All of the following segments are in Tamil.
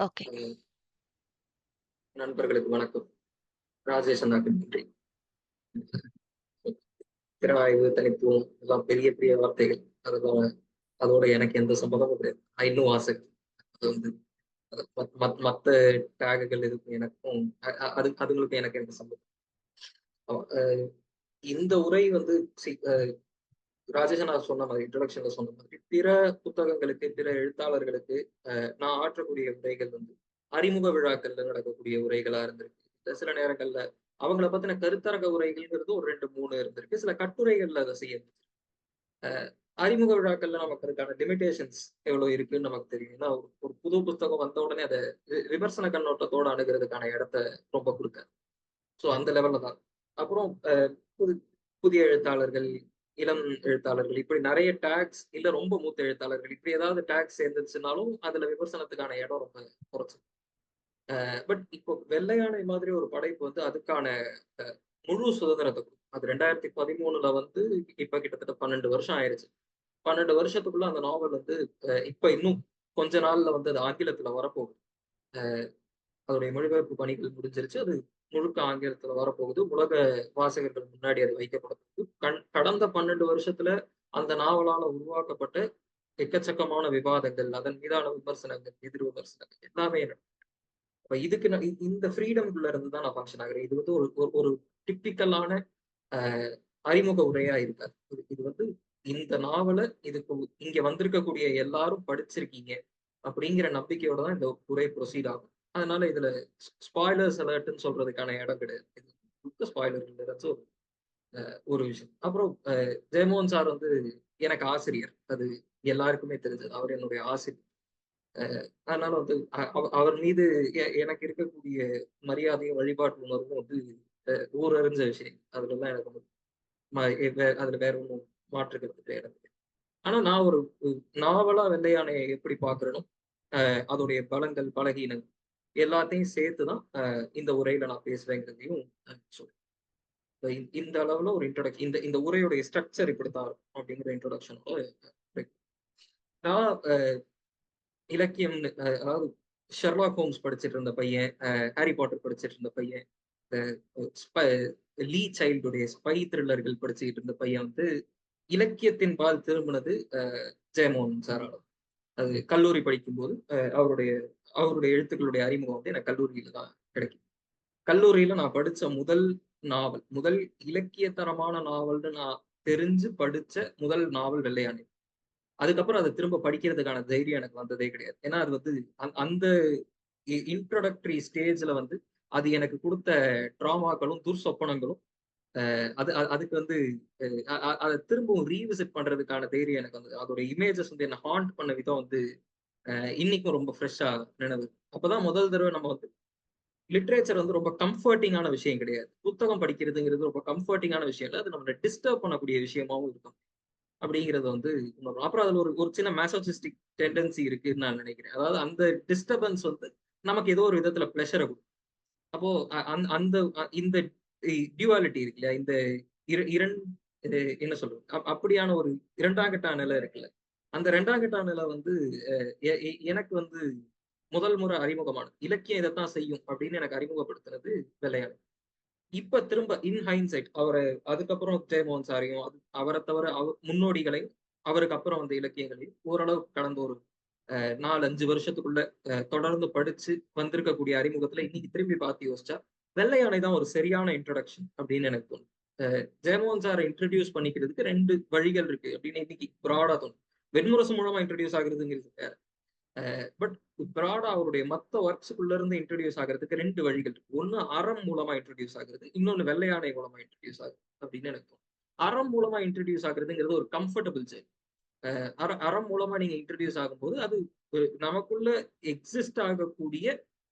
ஓகே. நண்பர்களுக்கு வணக்கம். ராஜேஷ் அண்ணாக்கு நன்றி. திறனாய்வு, தனித்துவம் எல்லாம் பெரிய பெரிய வார்த்தைகள். அதெல்லாம் அதோட எனக்கு எந்த சம்மந்தமும் கிடையாது. நான் இன்னும் ஆசை. அது வந்து மத்த டேகுகள் இருக்கும் எனக்கும் அதுங்களுக்கும் எனக்கு எந்த சம்மந்தம். அ இந்த உரை வந்து சி அ ராஜேஷ் அண்ணா சொன்ன மாதிரி இன்ட்ரோடக்ஷன்ல சொன்ன மாதிரி பிற புத்தகங்களுக்கு, பிற எழுத்தாளர்களுக்கு நான் ஆற்றக்கூடிய உரைகள் வந்து அறிமுக விழாக்கள்ல நடக்கக்கூடிய உரைகளா இருந்திருக்கு. சில நேரங்கள்ல அவங்கள பத்தின கருத்தரங்க உரைகள்ங்கிறது ஒரு 2, 3 இருந்திருக்கு. சில கட்டுரைகள்ல அத செய்ய அறிமுக விழாக்கள்ல நமக்கு அதுக்கான லிமிடேஷன்ஸ் எவ்வளவு இருக்குன்னு நமக்கு தெரியும். ஏன்னா ஒரு புது புத்தகம் வந்த உடனே அத விமர்சன கண்ணோட்டத்தோட அணுகுறதுக்கான இடத்த ரொம்ப குடுக்காது. ஸோ அந்த லெவல்ல தான். அப்புறம் புது புதிய எழுத்தாளர்கள், இளம் எழுத்தாளர்கள் இப்படி நெறைய டேக்ஸ் இல்ல ரொம்ப மூத்த எழுத்தாளர்கள் இப்படி ஏதாவது டேக்ஸ் சேர்ந்துச்சுனாலும் அதுல விமர்சனத்துக்கான இடம் ரொம்ப குறைச்சு. பட் இப்போ வெள்ளையானை மாதிரி ஒரு படைப்பு வந்து அதுக்கான அ முழு சுதந்திரத்த குடுக்கும். அது 2013ல வந்து இப்ப கிட்டத்தட்ட 12 வருஷம் ஆயிருச்சு. 12 வருஷத்துக்குள்ள அந்த நாவல் வந்து இப்ப இன்னும் கொஞ்ச நாள்ல வந்து அது ஆங்கிலத்துல வரப்போகுது. அ அதோடைய மொழிபெயர்ப்பு பணிகள் முடிஞ்சிருச்சு. அது முழுக்க ஆங்கிலத்துல வரப்போகுது. உலக வாசகர்கள் முன்னாடி அது வைக்கப்பட போகுது. கடந்த 12 வருஷத்துல அந்த நாவலால உருவாக்கப்பட்ட எக்கச்சக்கமான விவாதங்கள், அதன் மீதான விமர்சனங்கள், எதிர் விமர்சனங்கள் எல்லாமே அப்ப இதுக்கு நான் இந்த ஃப்ரீடம்குள்ள இருந்து தான் நான் ஃபங்ஷன் ஆகுறேன். இது வந்து ஒரு ஒரு டிப்பிக்கலான அ அறிமுக உரையா இருக்காது. இது வந்து இந்த நாவல இதுக்கு இங்க வந்திருக்கக்கூடிய எல்லாரும் படிச்சிருக்கீங்க. அப்படிங்கிற நம்பிக்கையோட தான் இந்த உரை ப்ரொசீட் ஆகும். அதனால இதுல ஸ்பாய்லர்ஸ் அலர்ட்ன்னு சொல்றதுக்கான இடம் கிடையாது. இது ஸ்பாய்லர் இல்ல. தட்ஸ் ஒரு விஷயம். அப்புறம் ஜெயமோகன் சார் வந்து எனக்கு ஆசிரியர். அது எல்லாருக்குமே தெரிஞ்சது. அவர் என்னுடைய ஆசிரியர். அதனால வந்து அவர் மீது எனக்கு இருக்கக்கூடிய மரியாதையும், வழிபாட்டு உணர்வும் வந்து ஊரறிஞ்ச விஷயம். அதுலலாம் எனக்கு வந்து அதுல வேற ஒண்ணும் மாற்று கருத்து கிடையாது. ஆனா நான் ஒரு நாவலா வெள்ளையானைய எப்படி பார்க்கிறேனோ, அதோடைய பலங்கள், பலகீனங்கள் எல்லாத்தையும் சேர்த்து தான் இந்த உரையில நான் பேசுறேங்கிறதையும் சொல்றேன். இந்த அளவுல ஒரு இந்த இந்த உரையுடைய ஸ்ட்ரக்சர் இப்படித்தான் இருக்கும் அப்படிங்கிற இன்ட்ரோடக்ஷனோட நான் இலக்கியம் அதாவது ஷெர்லாக் ஹோம்ஸ் படிச்சுட்டு இருந்த பையன், ஹாரி பாட்டர் படிச்சுட்டு இருந்த பையன், லீ சைல்டுடைய ஸ்பை த்ரில்லர்கள் படிச்சுக்கிட்டு இருந்த பையன் வந்து இலக்கியத்தின் பால் திரும்பினது ஜெயமோகன் சாரால. அது கல்லூரி படிக்கும்போது அவருடைய அவருடைய எழுத்துக்களுடைய அறிமுகம் வந்து எனக்கு கல்லூரியில தான் கிடைக்கும். கல்லூரியில நான் படிச்ச முதல் நாவல், முதல் இலக்கியத்தரமான நாவல்னு நான் தெரிஞ்சு படிச்ச முதல் நாவல் வெள்ளையானை. அதுக்கப்புறம் அத திரும்ப படிக்கிறதுக்கான தைரியம் எனக்கு வந்ததே கிடையாது. ஏன்னா அது வந்து அந்த இன்ட்ரோடக்டரி ஸ்டேஜ்ல வந்து அது எனக்கு குடுத்த ட்ராமாக்களும், துர்சொப்பனங்களும் அதுக்கு வந்து அத திரும்பவும் ரீவிசிட் பண்றதுக்கான தைரியம் எனக்கு வந்தது. அதோட இமேஜஸ் வந்து என்ன ஹாண்ட் பண்ண விதம் வந்து இன்னைக்கும் ரொம்ப ஃப்ரெஷ்ஷா நினைவு. அப்பதான் முதல் தடவ நம்ம வந்து லிட்ரேச்சர் வந்து ரொம்ப கம்ஃபர்டிங்கான விஷயம் கிடையாது. புத்தகம் படிக்கிறதுங்கிறது ரொம்ப கம்ஃபர்டிங்கான விஷயம் இல்ல. அது நம்மள டிஸ்டர்ப் பண்ணக்கூடிய விஷயமாவும் இருக்கும். அப்படிங்கிறது வந்து உணர்றோம். அப்புறம் அதுல ஒரு ஒரு சின்ன மேசோசிஸ்டிக் டெண்டன்சி இருக்குன்னு நான் நினைக்கிறேன். அதாவது அந்த டிஸ்டர்பன்ஸ் வந்து நமக்கு ஏதோ ஒரு விதத்துல பிளஷர குடுக்கும். அப்போ அந்த இந்த டியூவாலிட்டி இருக்கு இல்லையா? இந்த இரண் இது என்ன சொல்றது? அப்படியான ஒரு 2ஆம் கட்ட நிலை இருக்குல்ல. அந்த 2ஆம் கட்ட நிலை வந்து அ எ எ எனக்கு வந்து முதல் முறை அறிமுகமானது. இலக்கியம் இதத்தான் செய்யும் அப்படின்னு எனக்கு அறிமுகப்படுத்தினது வெள்ளையன். இப்ப திரும்ப இன் ஹைண்ட்சைட் அதுக்கப்புறம் ஜெயமோகன் சாரையும் அவரை தவிர முன்னோடிகளை அவருக்கு அப்புறம் வந்த இலக்கியங்களையும் ஓரளவு கடந்த ஒரு 4, 5 வருஷத்துக்குள்ள தொடர்ந்து படிச்சு வந்திருக்கக்கூடிய அறிமுகத்துல இன்னைக்கு திரும்பி பார்த்து யோசிச்சா வெள்ளையானை தான் ஒரு சரியான இன்ட்ரோடக்ஷன் அப்படின்னு எனக்கு தோணும். ஜெயமோகன் சாரை இன்ட்ரடியூஸ் பண்ணிக்கிறதுக்கு 2 வழிகள் இருக்கு அப்படின்னு இன்னைக்கு ப்ராடா தோணும். வெண்முரசு மூலமா இன்ட்ரடியூஸ் ஆகுறதுங்கிறது வேற. பட் ப்ராடா அவருடைய மத்த ஒர்க்ஸ்க்குள்ள இருந்து இன்ட்ரடியூஸ் ஆகிறதுக்கு 2 வழிகள் இருக்கு. ஒண்ணு அறம் மூலமா இன்ட்ரடியூஸ் ஆகுறது. இன்னொன்னு வெள்ளையானை மூலமா இன்ட்ரடியூஸ் ஆகுது அப்படின்னு எனக்கு தோணும். அறம் மூலமா இன்ட்ரடியூஸ் ஆகுறதுங்கிறது ஒரு கம்ஃபர்டபிள் ஜேர்னி. அறம் மூலமா நீங்க இன்ட்ரடியூஸ் ஆகும்போது அது நமக்குள்ள எக்ஸிஸ்ட் ஆகக்கூடிய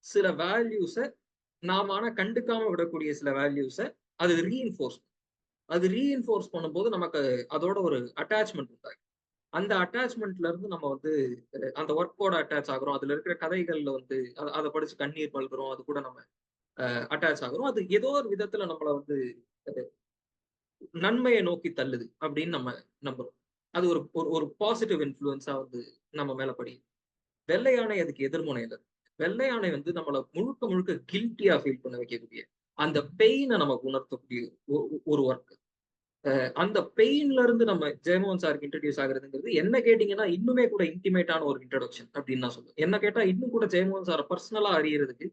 சில வேல்யூஸ நாம ஆனா கண்டுக்காம விடக்கூடிய சில வேல்யூஸ அது ரீஇன்ஃபோர்ஸ் பண்ணும்போது நமக்கு அதோட ஒரு அட்டாச்மெண்ட் உண்டாகும். அந்த அட்டாச்மெண்ட்ல இருந்து நம்ம வந்து அந்த ஒர்க்கோட அட்டாச் ஆகுறோம். அதுல இருக்கிற கதைகள்ல வந்து அத படிச்சு கண்ணீர் மல்குறோம். அது கூட நம்ம அட்டாச் ஆகுறோம். அது ஏதோ ஒரு விதத்துல நம்மள வந்து நன்மையை நோக்கி தள்ளுது அப்படின்னு நம்ம நம்புறோம். அது ஒரு பாசிட்டிவ் இன்ஃப்ளூயன்ஸா வந்து நம்ம மேல படியுது. வெள்ளை யானை அதுக்கு எதிர்முனையில. வெள்ளையானை வந்து நம்மளை முழுக்க முழுக்க கில்ட்டியா ஃபீல் பண்ண வைக்கக்கூடிய அந்த பெயினை நமக்கு உணர்த்தக்கூடிய ஒரு ஒர்க். அந்த பெயின்ல இருந்து நம்ம ஜெயமோகன் சாருக்கு இன்ட்ரடியூஸ் ஆகுறதுங்கிறது என்ன கேட்டீங்கன்னா இன்னுமே கூட இன்டிமேட்டான ஒரு இன்ட்ரடக்ஷன் அப்படின்னு நான் சொல்லுவேன். என்ன கேட்டா இன்னும் கூட ஜெயமோகன் சாரை பர்சனலா அறியறதுக்கு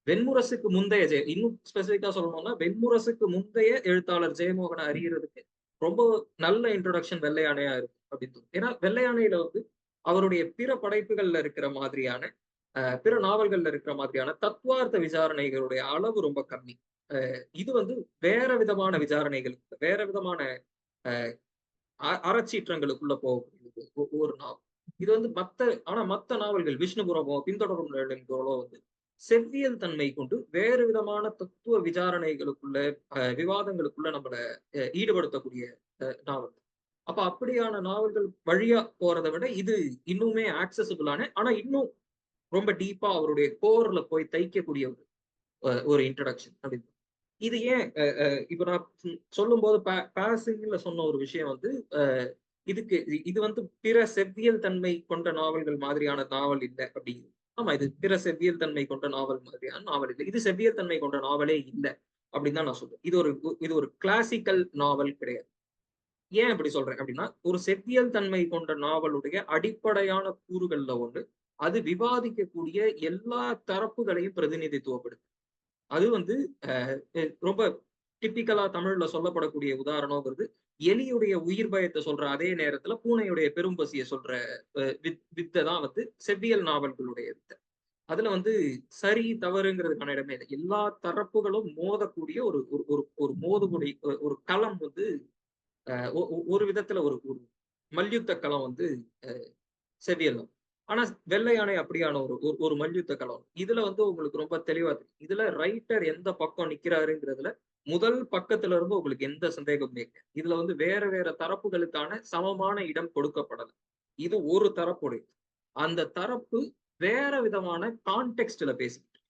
வெண்முரசுக்கு முந்தைய இன்னும் ஸ்பெசிபிக்கா சொல்லணும்னா வெண்முரசுக்கு முந்தைய எழுத்தாளர் ஜெயமோகனை அறியறதுக்கு ரொம்ப நல்ல இன்ட்ரோடக்ஷன் வெள்ளையானையா இருக்கும் அப்படின்னு தோணும். ஏன்னா வெள்ளையானையில வந்து அவருடைய பிற படைப்புகள்ல இருக்கிற மாதிரியான பிற நாவல்கள்ல இருக்கிற மாதிரியான தத்துவார்த்த விசாரணைகளுடைய அளவு ரொம்ப கம்மி. இது வந்து வேற விதமான விசாரணைகளுக்கு வேற விதமான அறச்சீற்றங்களுக்குள்ள போகக்கூடியது ஒரு நாவல். இது வந்து மத்த நாவல்கள் விஷ்ணுபுரமோ பின்தொடரும் வந்து செவ்வியல் தன்மை கொண்டு வேறு விதமான தத்துவ விசாரணைகளுக்குள்ள விவாதங்களுக்குள்ள நம்மளை ஈடுபடுத்தக்கூடிய நாவல். அப்ப அப்படியான நாவல்கள் வழியா போறதை விட இது இன்னுமே ஆக்சசிபிளான ஆனா இன்னும் ரொம்ப டீப்பா அவருடைய கோர்ல போய் தைக்கக்கூடிய ஒரு இன்ட்ரடக்ஷன் அப்படின்னு. இது ஏன் இப்ப நான் சொல்லும் போது பாசிங்ல சொன்ன ஒரு விஷயம் வந்து இது வந்து பிற செவ்வியல் தன்மை கொண்ட நாவல்கள் மாதிரியான நாவல் இல்லை அப்படிங்கிறது. ஆமா, இது பிற செவ்வியல் தன்மை கொண்ட நாவல் மாதிரியான நாவல் இல்லை, இது செவ்வியல் தன்மை கொண்ட நாவலே இல்லை அப்படின்னு தான் நான் சொல்றேன். இது ஒரு கிளாசிக்கல் நாவல் கிடையாது. ஏன் அப்படி சொல்றேன் அப்படின்னா, ஒரு செவ்வியல் தன்மை கொண்ட நாவலுடைய அடிப்படையான கூறுகள்ல ஒன்று அது விவாதிக்கக்கூடிய எல்லா தரப்புகளையும் பிரதிநிதித்துவப்படுது. அது வந்து ரொம்ப டிப்பிக்கலா தமிழ்ல சொல்லப்படக்கூடிய உதாரணம்ங்கிறது எலியுடைய உயிர் பயத்தை சொல்ற அதே நேரத்துல பூனையுடைய பெரும்பசியை சொல்ற வித்தை தான் வந்து செவ்வியல் நாவல்களுடைய வித்தை. அதுல வந்து சரி தவறுங்கிறதுக்கான இடமே இல்லை. எல்லா தரப்புகளும் மோதக்கூடிய ஒரு ஒரு ஒரு மோதுகுடி ஒரு களம் வந்து ஒரு விதத்துல ஒரு ஒரு மல்யுத்த களம் வந்து செவ்வியல். ஆனா வெள்ளை யானை அப்படியான ஒரு ஒரு மல்யுத்த களம். இதுல வந்து உங்களுக்கு ரொம்ப தெளிவா தெரியும். இதுல ரைட்டர் எந்த பக்கம் நிக்கிறாருங்கிறதுல முதல் பக்கத்துல இருந்து உங்களுக்கு எந்த சந்தேகமுமே இல்லை. இதுல வந்து வேற வேற தரப்புகளுக்கான சமமான இடம் கொடுக்கப்படல. இது ஒரு தரப்புடைய அந்த தரப்பு வேற விதமான கான்டெக்ட்ல பேசிக்கிட்டு.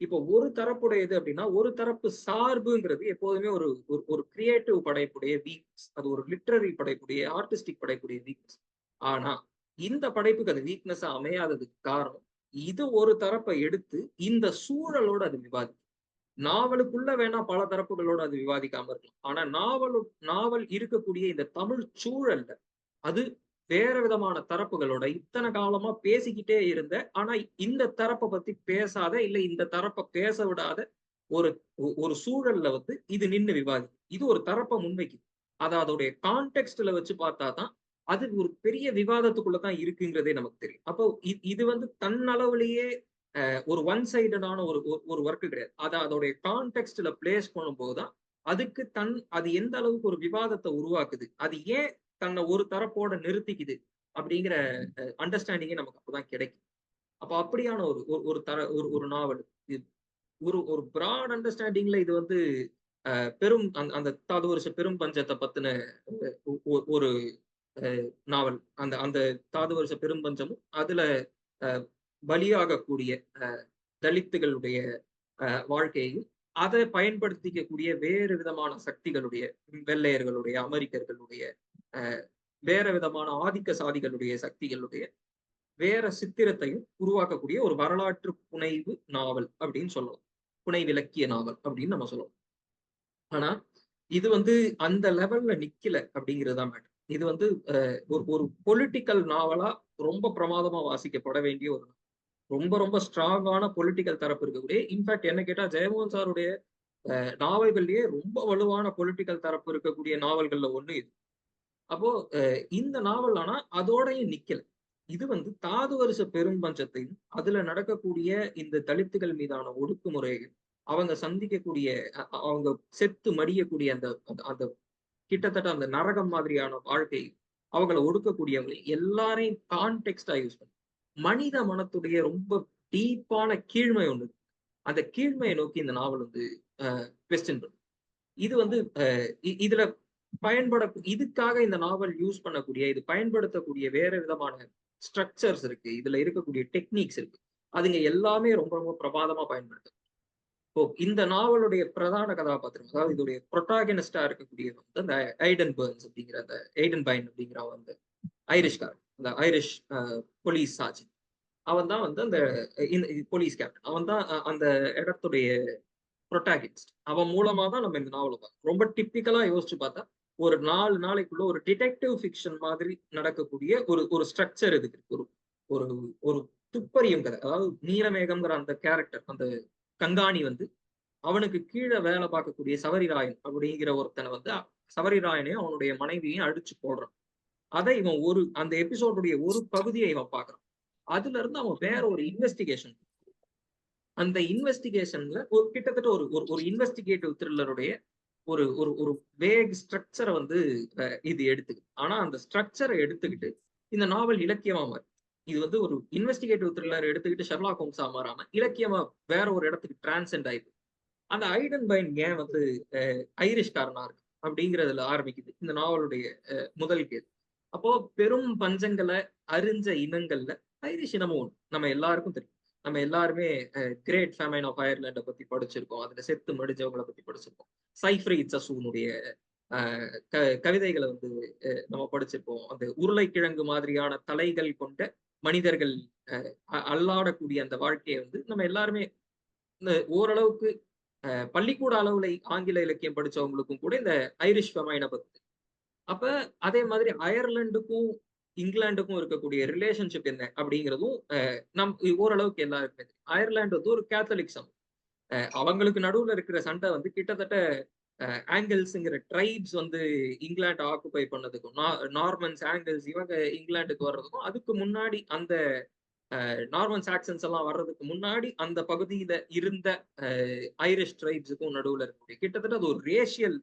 இப்போ ஒரு தரப்புடையது அப்படின்னா ஒரு தரப்பு சார்புங்கிறது எப்போதுமே ஒரு ஒரு கிரியேட்டிவ் படைப்புடைய வீக்னஸ். அது ஒரு லிட்ரரி படைப்புடைய ஆர்டிஸ்டிக் படைப்புடைய வீக்னஸ். ஆனா இந்த படைப்புக்கு அது வீக்னஸா அமையாததுக்கு காரணம் இது ஒரு தரப்பை எடுத்து இந்த சூழலோட அது விவாதிக்கும். நாவலுக்குள்ள வேணா பல தரப்புகளோட அது விவாதிக்காம இருக்கலாம். ஆனா நாவல் இருக்கக்கூடிய இந்த தமிழ் சூழல்ல அது வேற விதமான தரப்புகளோட இத்தனை காலமா பேசிக்கிட்டே இருந்த ஆனா இந்த தரப்பை பத்தி பேசாத இல்ல இந்த தரப்பை பேச விடாத ஒரு ஒரு சூழல்ல வந்து இது நின்று விவாதி இது ஒரு தரப்பை முன்வைக்குது. அதை அதோடைய கான்டெக்ட்ல வச்சு பார்த்தாதான் அது ஒரு பெரிய விவாதத்துக்குள்ளதான் இருக்குங்கிறதே நமக்கு தெரியும். அப்போ இது வந்து தன்னளவுலயே ஒரு ஒன் சைடடான ஒரு ஒர்க் கிடையாது. அதை அதோடைய கான்டெக்ட்ல பிளேஸ் பண்ணும்போதுதான் அதுக்கு அது எந்த அளவுக்கு ஒரு விவாதத்தை உருவாக்குது, அது ஏன் தன்னை ஒரு தரப்போட நிறுத்திக்குது அப்படிங்கிற அண்டர்ஸ்டாண்டிங்கே நமக்கு அப்பதான் கிடைக்கும். அப்போ அப்படியான ஒரு ஒரு தர ஒரு ஒரு நாவல் ஒரு ஒரு பிராட் அண்டர்ஸ்டாண்டிங்ல இது வந்து பெரும் அந்த தாது வருஷ பெரும் பஞ்சத்தை பத்தின ஒரு நாவல். அந்த அந்த தாது வருஷ பெரும் பஞ்சமும் அதுல பலியாகக்கூடிய தலித்துகளுடைய வாழ்க்கையையும் அதை பயன்படுத்திக்கக்கூடிய வேறு விதமான சக்திகளுடைய வெள்ளையர்களுடைய அமெரிக்கர்களுடைய வேற விதமான ஆதிக்க சாதிகளுடைய சக்திகளுடைய வேற சித்திரத்தையும் உருவாக்கக்கூடிய ஒரு வரலாற்று புனைவு நாவல் அப்படின்னு சொல்லலாம். புனைவிலக்கிய நாவல் அப்படின்னு நம்ம சொல்லலாம். ஆனா இது வந்து அந்த லெவல்ல நிக்கல அப்படிங்கிறதுதான் மேட்டர். இது வந்து ஒரு பொலிட்டிக்கல் நாவலா ரொம்ப பிரமாதமா வாசிக்கப்பட வேண்டிய ஒரு ரொம்ப ரொம்ப ஸ்ட்ராங்கான பொலிட்டிக்கல் தரப்பு இருக்கக்கூடிய, இன்ஃபேக்ட் என்ன கேட்டா ஜெயமோகன் சாருடைய நாவல்கள்லயே ரொம்ப வலுவான பொலிட்டிக்கல் தரப்பு இருக்கக்கூடிய நாவல்கள்ல ஒண்ணு இது. அப்போ இந்த நாவல் ஆனா அதோடய நிக்கல. இது வந்து தாது வருஷ பெரும்பஞ்சத்தையும் அதுல நடக்கக்கூடிய இந்த தலித்துகள் மீதான ஒடுக்குமுறைகள் அவங்க சந்திக்கக்கூடிய அவங்க செத்து மடியக்கூடிய அந்த அந்த கிட்டத்தட்ட அந்த நரகம் மாதிரியான வாழ்க்கை அவங்களை ஒடுக்கக்கூடியவங்களை எல்லாரையும் கான்டெக்ஸ்டா யூஸ் பண்ணி மனித மனத்துடைய ரொம்ப டீப்பான கீழ்மை ஒண்ணு. அந்த கீழ்மையை நோக்கி இந்த நாவல் வந்து கொஸ்டின் பண்ணும். இது வந்து இதுல இதுக்காக இந்த நாவல் யூஸ் பண்ணக்கூடிய இது பயன்படுத்தக்கூடிய வேற விதமான ஸ்ட்ரக்சர்ஸ் இருக்கு, இதுல இருக்கக்கூடிய டெக்னிக்ஸ் இருக்கு. அதுங்க எல்லாமே ரொம்ப ரொம்ப பிரபாதமா பயன்படுத்தும். இப்போ இந்த நாவலுடைய பிரதான கதாபாத்திரம் அதாவது இதோடைய புரோட்டாகனிஸ்டா இருக்கக்கூடிய வந்து அந்த ஐடன் பர்ன்ஸ் அப்படிங்கிற அந்த ஐடன் பைன் அப்படிங்கிற அந்த ஐரிஷ்கார், அந்த ஐரிஷ் போலீஸ் சார்ஜன். அவன் தான் வந்து அந்த போலீஸ் கேப்டன். அவன் தான் அந்த இடத்துடைய புரோட்டாகனிஸ்ட். அவன் மூலமா தான் நம்ம இந்த நாவல பார்க்கிறோம். ரொம்ப டிப்பிக்கலா யோசிச்சு பார்த்தா, ஒரு 4 நாளைக்குள்ள ஒரு டிடெக்டிவ் ஃபிக்ஷன் மாதிரி நடக்கக்கூடிய ஒரு ஒரு ஸ்ட்ரக்சர் இதுக்கு இருக்கு. ஒரு ஒரு ஒரு துப்பறியும் கதை. அதாவது நீலமேகம்ங்கிற அந்த கேரக்டர், அந்த கங்காணி வந்து அவனுக்கு கீழ வேலை பார்க்கக்கூடிய சவரிராயன் அப்படிங்கிற ஒருத்தன வந்து சவரிராயனையும் அவனுடைய மனைவியையும் அடிச்சு போடுறான். அதை இவன் அந்த எபிசோடுடைய ஒரு பகுதியை இவன் பார்க்குறான். அதுல இருந்து அவன் வேற ஒரு இன்வெஸ்டிகேஷன், அந்த இன்வெஸ்டிகேஷன்ல ஒரு கிட்டத்தட்ட ஒரு ஒரு ஒரு இன்வெஸ்டிகேட்டிவ் த்ரில்லருடைய ஒரு ஒரு ஒரு வேக் ஸ்ட்ரக்சரை வந்து இது எடுத்துக்குது. ஆனா அந்த ஸ்ட்ரக்சரை எடுத்துக்கிட்டு இந்த நாவல் இலக்கியமா மாறுது. இது வந்து ஒரு இன்வெஸ்டிகேட்டிவ் த்ரில்லர் எடுத்துக்கிட்டு ஷெர்லாக் ஹோம்ஸா மாறாம இலக்கியமா வேற ஒரு இடத்துக்கு டிரான்சென்ட் ஆயிடுது. அந்த ஐடன் பைன் ஏன் வந்து ஐரிஷ்காரனா இருக்கு அப்படிங்கிறதுல ஆரம்பிக்குது இந்த நாவலுடைய முதல் கேள்வி. அப்போ பெரும் பஞ்சங்களை அறிஞ்ச இனங்கள்ல ஐரிஷ் இனமும் ஒண்ணு. நம்ம எல்லாருக்கும் தெரியும். நம்ம எல்லாருமே கிரேட் ஃபேமைன் ஆஃப் அயர்லாண்ட பத்தி படிச்சிருக்கோம். அதுல செத்து மடிஞ்சவங்களை பத்தி படிச்சிருக்கோம். சைஃப்ரி இட்சசூனுடைய கவிதைகளை வந்து நம்ம படிச்சிருப்போம். அந்த உருளைக்கிழங்கு மாதிரியான தலைகள் கொண்ட மனிதர்கள் அல்லாடக்கூடிய அந்த வாழ்க்கையை வந்து நம்ம எல்லாருமே இந்த ஓரளவுக்கு பள்ளிக்கூட அளவுல ஆங்கில இலக்கியம் படிச்சவங்களுக்கும் கூட இந்த ஐரிஷ் ஃபெமைனை பத்தி. அப்ப அதே மாதிரி அயர்லாந்துக்கும் இங்கிலாந்துக்கும் இருக்கக்கூடிய ரிலேஷன்ஷிப் என்ன அப்படிங்கிறதும் நம் ஓரளவுக்கு எல்லாருக்குமே தெரியும். அயர்லாந்து வந்து ஒரு கேத்தலிக் சமூகம். அவங்களுக்கு நடுவுல இருக்கிற சண்டை வந்து கிட்டத்தட்ட ஆங்கிள்ஸ்ங்கிற ட்ரைப்ஸ் வந்து இங்கிலாந்து ஆக்குபை பண்ணதுக்கும், நார்மன்ஸ் ஆங்கிள்ஸ் இவங்க இங்கிலாந்துக்கு வர்றதுக்கும் அதுக்கு முன்னாடி அந்த நார்மன் சாக்சன்ஸ் எல்லாம் வர்றதுக்கு முன்னாடி அந்த பகுதியில இருந்த ஐரிஷ் ட்ரைப்ஸுக்கும் நடுவுல இருக்கக்கூடிய கிட்டத்தட்ட அது ஒரு ரேஷியல்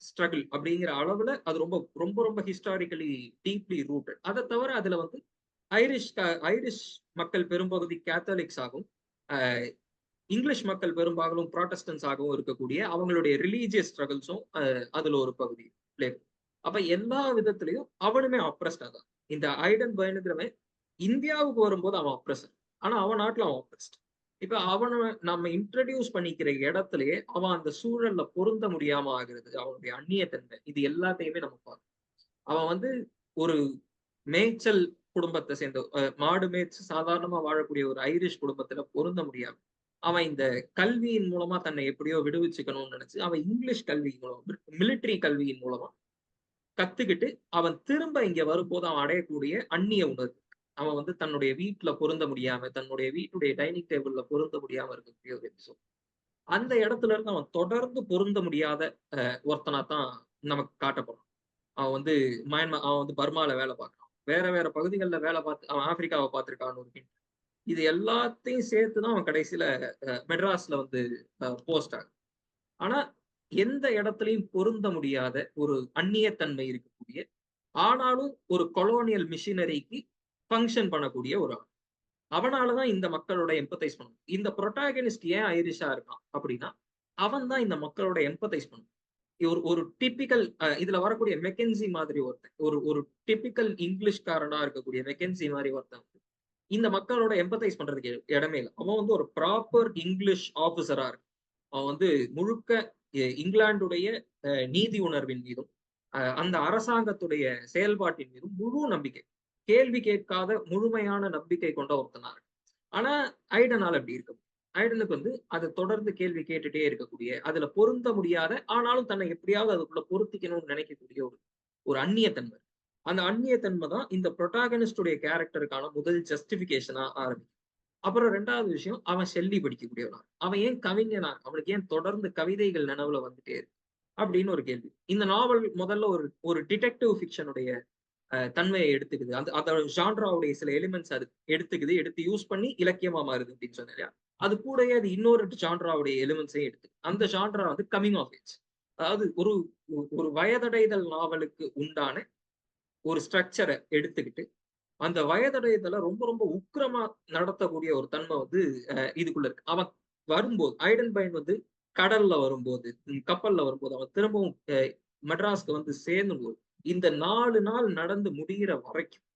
ஸ்ட்ரகிள் அப்படிங்கிற அளவுல அது ரொம்ப ரொம்ப ரொம்ப ஹிஸ்டாரிக்கலி டீப்லி ரூட்டட். அதை தவிர அதுல வந்து ஐரிஷ் மக்கள் பெரும்பகுதி கேத்தலிக்ஸ் ஆகும், இங்கிலீஷ் மக்கள் பெரும்பாலும் ப்ராட்டஸ்டன்ஸ் ஆகவும் இருக்கக்கூடிய அவங்களுடைய ரிலீஜியஸ் ஸ்ட்ரகிள்ஸும் அதுல ஒரு பகுதி பிளே. அப்ப எல்லா விதத்திலையும் அவனுமே அப்ரஸ்டா தான். இந்த ஐடன் பைனுங்கிறவன் இந்தியாவுக்கு வரும்போது அவன் அப்ரஸர். ஆனா அவன் நாட்டுல அவன் அப்ரஸ்ட். இப்ப அவனை நம்ம இன்ட்ரடியூஸ் பண்ணிக்கிற இடத்துலயே அவன் அந்த சூழல்ல பொருந்த முடியாம ஆகுறது, அவனுடைய அந்நியத்தன்மை, இது எல்லாத்தையுமே நம்ம பார்க்கணும். அவன் வந்து ஒரு மேய்ச்சல் குடும்பத்தை சேர்ந்த மாடு மேய்ச்சு சாதாரணமா வாழக்கூடிய ஒரு ஐரிஷ் குடும்பத்துல பொருந்த முடியாம அவன் இந்த கல்வியின் மூலமா தன்னை எப்படியோ விடுவிச்சுக்கணும்னு நினைச்சு அவன் இங்கிலீஷ் கல்வி மூலம் மிலிட்டரி கல்வியின் மூலமா கத்துக்கிட்டு அவன் திரும்ப இங்க வரும்போது அவன் அடையக்கூடிய அந்நிய உணர்வு, அவன் வந்து தன்னுடைய வீட்டுல பொருந்த முடியாம தன்னுடைய வீட்டுடைய டைனிங் டேபிள்ல பொருந்த முடியாம இருக்கக்கூடிய ஒரு எபிசோட். அந்த இடத்துல இருந்து அவன் தொடர்ந்து பொருந்த முடியாத ஒருத்தனா தான் நமக்கு காட்டப்படும். அவன் வந்து அவன் வந்து பர்மால வேலை பார்க்கறான், வேற வேற பகுதிகளில் வேலை பார்த்து அவன் ஆப்பிரிக்காவை பார்த்திருக்கான்னு ஒரு ஹிண்ட். இது எல்லாத்தையும் சேர்த்துதான் அவன் கடைசியில மெட்ராஸ்ல வந்து போஸ்ட் ஆகும். ஆனா எந்த இடத்துலையும் பொருந்த முடியாத ஒரு அந்நியத்தன்மை இருக்கக்கூடிய, ஆனாலும் ஒரு கொலோனியல் மிஷினரிக்கு ஃபங்க்ஷன் பண்ணக்கூடிய ஒரு ஆள். அவனாலதான் இந்த மக்களோட எம்பத்தைஸ் பண்ணும். இந்த புரோட்டாகனிஸ்ட் ஏன் ஐரிஷா இருக்கான் அப்படின்னா அவன் தான் இந்த மக்களோட எம்பத்தைஸ் பண்ணும். ஒரு ஒரு டிப்பிக்கல் இதுல வரக்கூடிய மெக்கன்சி மாதிரி ஒருத்தன், ஒரு ஒரு டிப்பிக்கல் இங்கிலீஷ்காரனா இருக்கக்கூடிய மெக்கன்சி மாதிரி ஒருத்தன் இந்த மக்களோட எம்பத்தைஸ் பண்றதுக்கு இடமே இல்லை. அவன் வந்து ஒரு ப்ராப்பர் இங்கிலீஷ் ஆபிசரா இருக்கு. அவன் வந்து முழுக்க இங்கிலாந்துடைய நீதி உணர்வின் மீதும் அந்த அரசாங்கத்துடைய செயல்பாட்டின் மீதும் முழு நம்பிக்கை, கேள்வி கேட்காத முழுமையான நம்பிக்கை கொண்ட ஒருத்தனா இருக்கு. ஆனா ஐடனால் அப்படி இருக்கும். ஐடனுக்கு வந்து அதை தொடர்ந்து கேள்வி கேட்டுட்டே இருக்கக்கூடிய, அதுல பொருந்த முடியாத ஆனாலும் தன்னை எப்படியாவது அதுக்குள்ள பொருத்திக்கணும்னு நினைக்கக்கூடிய ஒரு ஒரு அந்நியத்தன்மை. அந்த அந்நியத்தன்மை தான் இந்த புரோட்டாகனிஸ்டுடைய கேரக்டருக்கான முதல் ஜஸ்டிபிகேஷனா ஆரம்பிக்கும். அப்புறம் ரெண்டாவது விஷயம், அவன் ஷெல்லி படிக்கக்கூடியவனா, அவன் ஏன் கவிஞனா, அவனுக்கு ஏன் தொடர்ந்து கவிதைகள் நினைவுல வந்துட்டே இருக்கு அப்படின்னு ஒரு கேள்வி. இந்த நாவல் முதல்ல ஒரு ஒரு டிடெக்டிவ் ஃபிக்ஷனுடைய தன்மையை எடுத்துக்குது. அதோட ஜான்ராவுடைய சில எலிமெண்ட்ஸ் அது எடுத்துக்குது, எடுத்து யூஸ் பண்ணி இலக்கியமா மாறுது அப்படின்னு சொன்னேன் இல்லையா. அது கூடயே அது இன்னொரு ஜான்ராவுடைய எலிமெண்ட்ஸையும் எடுத்து அந்த ஜான்ரா வந்து கமிங் ஆஃப் ஏஜ், அதாவது ஒரு ஒரு வயதடைதல் நாவலுக்கு உண்டான ஒரு ஸ்ட்ரக்சரை எடுத்துக்கிட்டு அந்த வயதடைதலை ரொம்ப ரொம்ப உக்கிரமா நடத்தக்கூடிய ஒரு தன்மை வந்து இதுக்குள்ள இருக்கு. அவன் வரும்போது ஐடன் பைன் வந்து கடல்ல வரும்போது, கப்பல்ல வரும்போது, அவன் திரும்பவும் மெட்ராஸ்க்கு வந்து சேர்ந்தும்போது இந்த 4 நாள் நடந்து முடிகிற வரைக்கும்,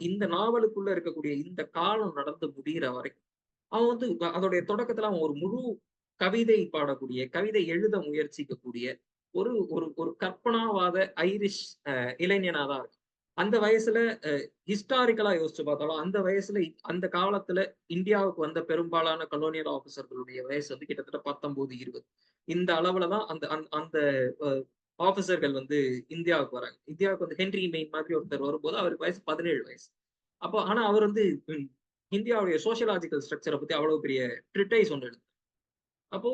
இந்த நாவலுக்குள்ள இருக்கக்கூடிய இந்த காலம் நடந்து முடிகிற வரைக்கும் அவன் வந்து அதோடைய தொடக்கத்துல அவன் ஒரு முழு கவிதை பாடக்கூடிய, கவிதை எழுத முயற்சிக்கக்கூடிய ஒரு ஒரு ஒரு கற்பனாவாத ஐரிஷ் இளைஞனா தான் இருக்கு. அந்த வயசுல ஹிஸ்டாரிக்கலா யோசிச்சு பார்த்தாலும் அந்த வயசுல அந்த காலத்துல இந்தியாவுக்கு வந்த பெரும்பாலான கலோனியல் ஆபீசர்களுடைய வயசு வந்து கிட்டத்தட்ட 19, 20 இந்த அளவுலதான் அந்த அந்த ஆபீசர்கள் வந்து இந்தியாவுக்கு வராங்க. இந்தியாவுக்கு வந்து ஹென்றி மெயின் மாதிரி ஒருத்தர் வரும்போது அவருக்கு வயசு 17 வயசு. அப்போ ஆனா அவர் வந்து இந்தியாவுடைய சோசியலாஜிக்கல் ஸ்ட்ரக்சரை பத்தி அவ்வளவு பெரிய ட்ரிட்டைஸ் ஒன்று எழுது. அப்போ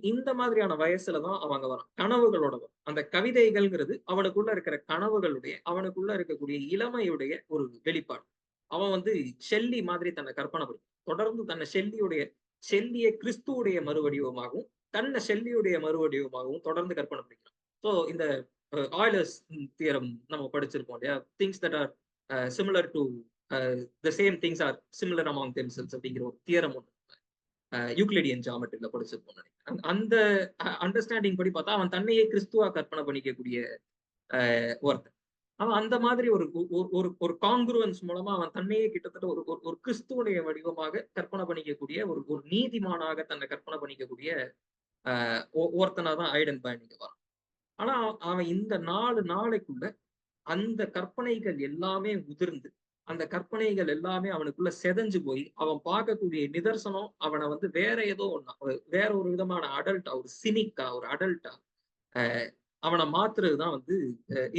இந்த மாதிரியான வயசுலதான் அவங்க வரான். கனவுகளோட வரும். அந்த கவிதைகள்ங்கிறது அவனுக்குள்ள இருக்கிற கனவுகளுடைய, அவனுக்குள்ள இருக்கக்கூடிய இளமையுடைய ஒரு வெளிப்பாடு. அவன் வந்து ஷெல்லி மாதிரி தன்னை கற்பனை பண்ணி தொடர்ந்து தன்னை ஷெல்லியை கிறிஸ்துவுடைய மறுவடிவமாகவும் தன்னை ஷெல்லியுடைய மறுவடிவமாகவும் தொடர்ந்து கற்பனை பண்ணிக்கிறான். ஸோ இந்த ஆயிலர்ஸ் தியரம் நம்ம படிச்சிருப்போம் இல்லையா? Things that R similar to the same things are similar among themselves அப்படிங்கிற ஒரு தியரம் ஒன்று யூக்ளிடியன் ஜாமெட்ரியில படிச்சிருப்போம் நினைக்கிறேன். அந்த அண்டர்ஸ்டாண்டிங் படி பார்த்தா அவன் தன்னையே கிறிஸ்துவா கற்பனை பண்ணிக்கக்கூடிய ஒருத்தன். அவன் அந்த மாதிரி ஒரு ஒரு ஒரு காங்குருவன்ஸ் மூலமா அவன் தன்னையே கிட்டத்தட்ட ஒரு ஒரு கிறிஸ்துவனுடைய வடிவமாக கற்பனை பண்ணிக்கக்கூடிய ஒரு ஒரு நீதிமானாக தன்னை கற்பனை பண்ணிக்கக்கூடிய ஒருத்தனா தான் ஐடன் பயணிக்க வரான். ஆனா அவன் இந்த 4 நாளைக்குள்ள அந்த கற்பனைகள் எல்லாமே உதிர்ந்து அந்த கற்பனைகள் எல்லாமே அவனுக்குள்ள செதஞ்சு போய் அவன் பார்க்கக்கூடிய நிதர்சனம் அவனை வந்து வேற ஏதோ ஒண்ணா வேற ஒரு விதமான அடல்ட்டா ஒரு சினிக்கா ஒரு அடல்ட்டா அவனை மாத்துறதுதான் வந்து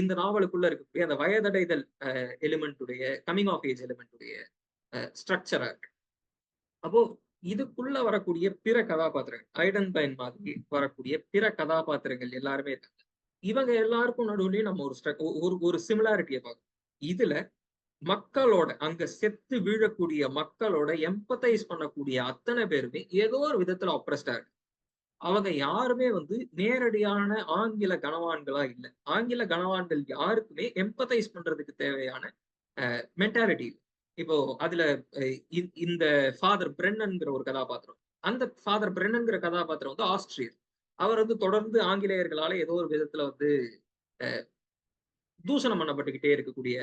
இந்த நாவலுக்குள்ள இருக்கக்கூடிய அந்த வயதடைதல் எலிமெண்ட்டுடைய கமிங் ஆஃப் ஏஜ் எலிமெண்ட்டுடைய ஸ்ட்ரக்சரா இருக்கு. அப்போ இதுக்குள்ள வரக்கூடிய பிற கதாபாத்திரங்கள் ஐடன் பைன் மாதிரி வரக்கூடிய பிற கதாபாத்திரங்கள் எல்லாருமே இருக்காங்க. இவங்க எல்லாருக்கும் நடுவுலயும் நம்ம ஒரு சிமிலாரிட்டியை பார்க்கணும். இதுல மக்களோட அங்க செத்து வீழக்கூடிய மக்களோட எம்பத்தைஸ் பண்ணக்கூடிய அத்தனை பேருமே ஏதோ ஒரு விதத்துல அப்ரஸ்டா இருக்கு. அவங்க யாருமே வந்து நேரடியான ஆங்கில கனவான்களா இல்லை. ஆங்கில கனவான்கள் யாருக்குமே எம்பத்தைஸ் பண்றதுக்கு தேவையான மென்டாலிட்டி. இப்போ அதுல இந்த ஃபாதர் பிரென்னன்ங்கிற ஒரு கதாபாத்திரம், அந்த ஃபாதர் பிரென்னன்ங்கிற கதாபாத்திரம் வந்து ஆஸ்திரியர். அவர் வந்து தொடர்ந்து ஆங்கிலேயர்களால ஏதோ ஒரு விதத்துல வந்து தூஷணம் பண்ணப்பட்டுக்கிட்டே இருக்கக்கூடிய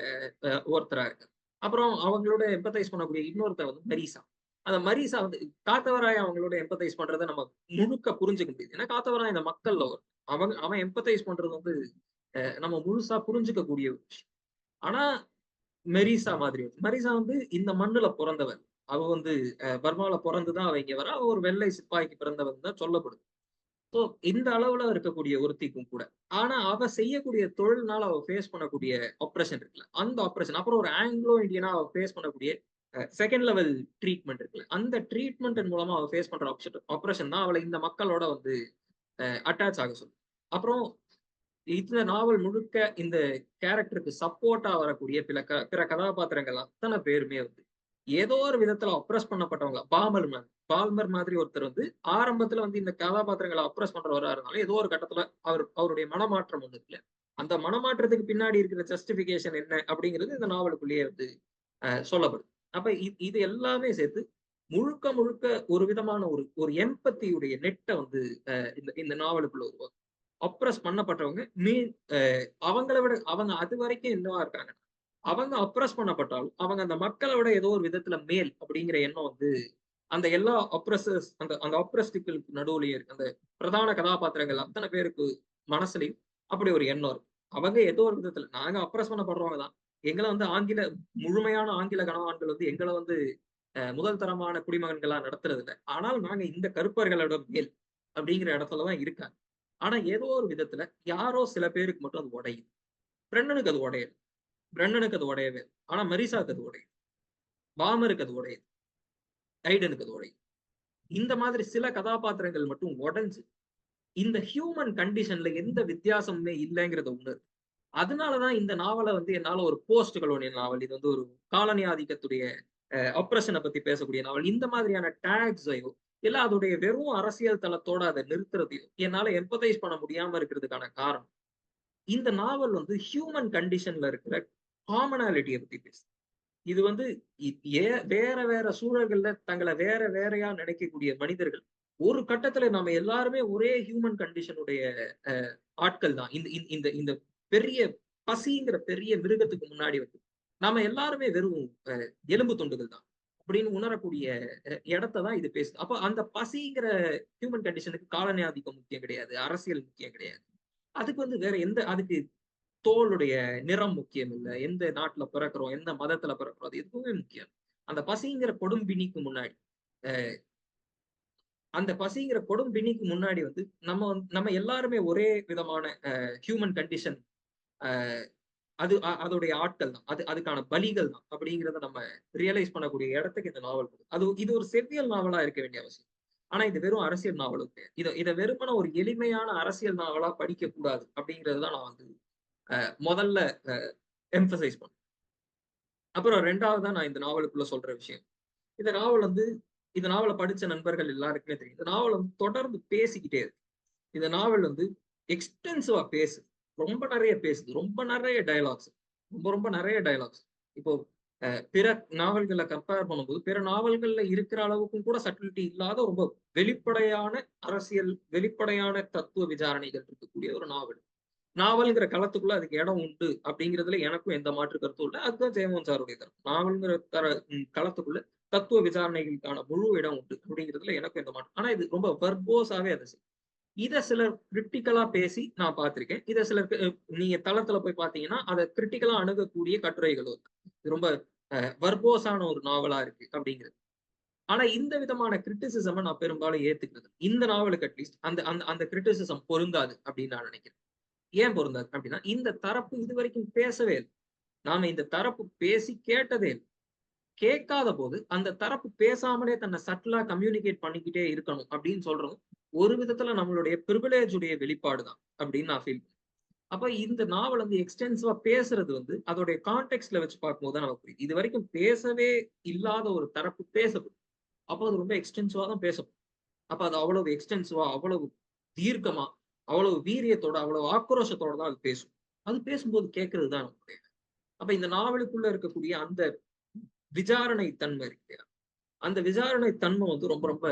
ஒருத்தரா இருக்கு. அப்புறம் அவங்களோட எம்பத்தைஸ் பண்ணக்கூடிய இன்னொருத்தர் வந்து மரீசா. அந்த மரீசா வந்து காத்தவராய் அவங்களோட எம்பத்தைஸ் பண்றதை நம்ம முழுக்க புரிஞ்சுக்க முடியுது. ஏன்னா காத்தவராய் இந்த மக்கள்ல அவன் எம்பத்தைஸ் பண்றது வந்து நம்ம முழுசா புரிஞ்சுக்க கூடிய ஒரு விஷயம். ஆனா மரீசா வந்து இந்த மண்ணுல பிறந்தவர். அவ வந்து பர்மால பிறந்துதான் அவ இங்க வர. அவ ஒரு வெள்ளை சிப்பாய்க்கு பிறந்தவன் தான் சொல்லப்படுது. ஸோ இந்த அளவுல இருக்கக்கூடிய ஒருத்திக்கும் கூட. ஆனா அவ செய்யக்கூடிய தொழில்னால அவ ஃபேஸ் பண்ணக்கூடிய ஆப்ரேஷன் இருக்குல்ல, அந்த ஆப்ரேஷன் அப்புறம் ஒரு ஆங்கிலோ இந்தியனா அவ ஃபேஸ் பண்ணக்கூடிய செகண்ட் லெவல் ட்ரீட்மெண்ட் இருக்குல்ல, அந்த ட்ரீட்மெண்ட் மூலமா அவ ஃபேஸ் பண்ற ஆப்ரேஷன் தான் அவளை இந்த மக்களோட வந்து அட்டாச் ஆக சொல்லும். அப்புறம் இந்த நாவல் முழுக்க இந்த கேரக்டருக்கு சப்போர்ட்டா வரக்கூடிய பிற கதாபாத்திரங்கள் அத்தனை பேருமே வந்து ஏதோ ஒரு விதத்துல அப்ரஸ் பண்ணப்பட்டவங்க. பால்மர் மாதிரி ஒருத்தர் வந்து ஆரம்பத்துல வந்து இந்த கதாபாத்திரங்களை அப்ரஸ் பண்றவரா இருந்தாலும் ஏதோ ஒரு கட்டத்துல அவருடைய மனமாற்றம் ஒண்ணு இருக்குல்ல, அந்த மனமாற்றத்துக்கு பின்னாடி இருக்கிற ஜஸ்டிபிகேஷன் என்ன அப்படிங்கிறது இந்த நாவலுக்குள்ளேயே வந்து சொல்லப்படுது. அப்ப இது எல்லாமே சேர்த்து முழுக்க முழுக்க ஒரு விதமான ஒரு ஒரு எம்பத்தியுடைய நெட்டை வந்து இந்த நாவலுக்குள்ள உருவாக்கும். அப்ரஸ் பண்ணப்பட்டவங்க அவங்கள விட அவங்க அது வரைக்கும் என்னவா இருக்காங்க, அவங்க அப்ரஸ் பண்ணப்பட்டாலும் அவங்க அந்த மக்களை விட ஏதோ ஒரு விதத்துல மேல் அப்படிங்கிற எண்ணம் வந்து அந்த எல்லா அப்ரஸர்ஸ் அந்த அந்த அப்ரஸ்டிகளுக்கு நடுவுலயே இருக்கு. அந்த பிரதான கதாபாத்திரங்கள் அத்தனை பேருக்கு மனசுலயும் அப்படி ஒரு எண்ணம் இருக்கு. அவங்க ஏதோ ஒரு விதத்துல நாங்க அப்ரஸ் பண்ணப்படுறவங்க தான். எங்களை வந்து முழுமையான ஆங்கில கணவான்கள் வந்து எங்களை வந்து முதல் தரமான குடிமகன்களா நடத்துறது இல்லை. ஆனால் நாங்க இந்த கருப்பர்களோட மேல் அப்படிங்கிற இடத்துலதான் இருக்காங்க. ஆனா ஏதோ ஒரு விதத்துல யாரோ சில பேருக்கு மட்டும் அது உடையுது. பிரண்ணனுக்கு அது உடையது. பிரண்ணனுக்கு அது உடையவே. ஆனா மரிசாக்கு அது உடையுது. பாமருக்கு அது உடையுது. ஐடனுக்கு அது உடையுது. இந்த மாதிரி சில கதாபாத்திரங்கள் மட்டும் உடைஞ்சு இந்த ஹியூமன் கண்டிஷன்ல எந்த வித்தியாசமுமே இல்லைங்கிறத உணரு. அதனாலதான் இந்த நாவலை வந்து என்னால ஒரு போஸ்ட் கலோனியல் நாவல், இது வந்து ஒரு காலனி ஆதிக்கத்துடைய ஆப்ரேஷனை பத்தி பேசக்கூடிய நாவல், இந்த மாதிரியான டேக்ஸையோ இல்ல அதோடைய வெறும் அரசியல் தளத்தோட அதை நிறுத்துறதையோ என்னால எம்பதைஸ் பண்ண முடியாம இருக்கிறதுக்கான காரணம் இந்த நாவல் வந்து ஹியூமன் கண்டிஷன்ல இருக்கிற காமனாலிட்டியை பத்தி பேசு. இது வந்து வேற வேற சூழல்கள்ல தங்களை வேற வேறையா நினைக்கக்கூடிய மனிதர்கள் ஒரு கட்டத்துல நம்ம எல்லாருமே ஒரே ஹியூமன் கண்டிஷனுடைய ஆட்கள் தான். இந்த இந்த இந்த பெரிய பசிங்கிற பெரிய மிருகத்துக்கு முன்னாடி வந்து நாம எல்லாருமே வெறும் எலும்பு துண்டுகள் தான் அப்படின்னு உணரக்கூடிய இடத்தான் இது பேசுது. அப்ப அந்த பசிங்கிற ஹியூமன் கண்டிஷனுக்கு காலனி ஆதிக்கம் முக்கியம் கிடையாது, அரசியல் முக்கியம் கிடையாது. அதுக்கு வந்து வேற எந்த அதுக்கு தோளுடைய நிறம் முக்கியம் இல்லை, எந்த நாட்டுல பிறக்கிறோம், எந்த மதத்துல பிறக்கிறோம், அது எதுவுமே முக்கியம். அந்த பசிங்கிற கொடும்பிணிக்கு முன்னாடி அந்த பசிங்கிற கொடும்பிணிக்கு முன்னாடி வந்து நம்ம எல்லாருமே ஒரே விதமான ஹியூமன் கண்டிஷன், அது அதோடைய ஆட்கள் தான், அதுக்கான பலிகள் தான் அப்படிங்கிறத நம்ம ரியலைஸ் பண்ணக்கூடிய இடத்துக்கு இந்த நாவல் போகுது. இது ஒரு செவ்வியல் நாவலா இருக்க வேண்டிய அவசியம். ஆனா இது வெறும் அரசியல் நாவலும் கிடையாது. இதை வெறுமன ஒரு எளிமையான அரசியல் நாவலா படிக்க கூடாது அப்படிங்கிறது தான் நான் வந்து முதல்ல எம்பசைஸ் பண்ணேன். அப்புறம் ரெண்டாவதா நான் இந்த நாவலுக்குள்ள சொல்ற விஷயம், இந்த நாவல் வந்து இந்த நாவலை படிச்ச நண்பர்கள் எல்லாருக்குமே தெரியும். இந்த நாவல் வந்து தொடர்ந்து பேசிக்கிட்டே இருக்கு. இந்த நாவல் வந்து எக்ஸ்டென்சிவா பேசுது, ரொம்ப நிறைய பேசுது, ரொம்ப நிறைய டயலாக்ஸ், ரொம்ப ரொம்ப நிறைய டயலாக்ஸ். இப்போ பிற நாவல்களை கம்பேர் பண்ணும்போது பிற நாவல்கள்ல இருக்கிற அளவுக்கும் கூட சட்டிலிட்டி இல்லாத ரொம்ப வெளிப்படையான அரசியல், வெளிப்படையான தத்துவ விசாரணைகள் இருக்கக்கூடிய ஒரு நாவல். நாவல்ங்கிற களத்துக்குள்ள அதுக்கு இடம் உண்டு அப்படிங்கிறதுல எனக்கும் எந்த மாற்று கருத்தும் இல்லை. அதுதான் ஜெயமோகன் சாருடைய கருத்து. நாவல்ங்கிற களத்துக்குள்ள தத்துவ விசாரணைகளுக்கான முழு இடம் உண்டு அப்படிங்கிறதுல எனக்கும் எந்த மாற்றம். ஆனா இது ரொம்ப வர்போஸாவே அதை செய்யும். இதை சிலர் கிரிட்டிக்கலா பேசி நான் பார்த்திருக்கேன். இதை சிலர் நீங்க தளத்துல போய் பாத்தீங்கன்னா அதை கிரிட்டிக்கலா அணுகக்கூடிய கட்டுரைகளும் இருக்கு. இது ரொம்ப வர்போஸான ஒரு நாவலா இருக்கு அப்படிங்கிறது. ஆனா இந்த விதமான கிரிட்டிசிசம் நான் பெரும்பாலும் ஏத்துக்கிறது. இந்த நாவலுக்கு அட்லீஸ்ட் அந்த அந்த அந்த கிரிட்டிசிசம் பொருந்தாது அப்படின்னு நான் நினைக்கிறேன். ஏன் பொருந்தாது அப்படின்னா, இந்த தரப்பு இது வரைக்கும் பேசவே இல்லை. நாம இந்த தரப்பு பேசி கேட்டதே இல்லை. கேட்காத போது அந்த தரப்பு பேசாமலே தன்னை சட்டிலா கம்யூனிகேட் பண்ணிக்கிட்டே இருக்கணும் அப்படின்னு சொல்றதும் ஒரு விதத்துல நம்மளுடைய பிரிவிலேஜ் உடைய வெளிப்பாடு தான் அப்படின்னு நான் ஃபீல். அப்ப இந்த நாவல் வந்து எக்ஸ்டென்சிவா பேசுறது வந்து அதோடைய கான்டெக்ட்ல வச்சு பார்க்கும்போது தான் நமக்கு புரியுது. இது வரைக்கும் பேசவே இல்லாத ஒரு தரப்பு பேசப்படும். அப்போ அது ரொம்ப எக்ஸ்டென்சிவா தான் பேசப்படும். அப்ப அது அவ்வளவு எக்ஸ்டென்சிவா, அவ்வளவு தீர்க்கமா, அவ்வளவு வீரியத்தோட, அவ்வளவு ஆக்ரோஷத்தோட தான் அது பேசும். அது பேசும்போது கேட்கறது தான் நம்மளுடைய. அப்ப இந்த நாவலுக்குள்ள இருக்கக்கூடிய அந்த விசாரணை தன்மை இருக்கு இல்லையா? அந்த விசாரணை தன்மை வந்து ரொம்ப ரொம்ப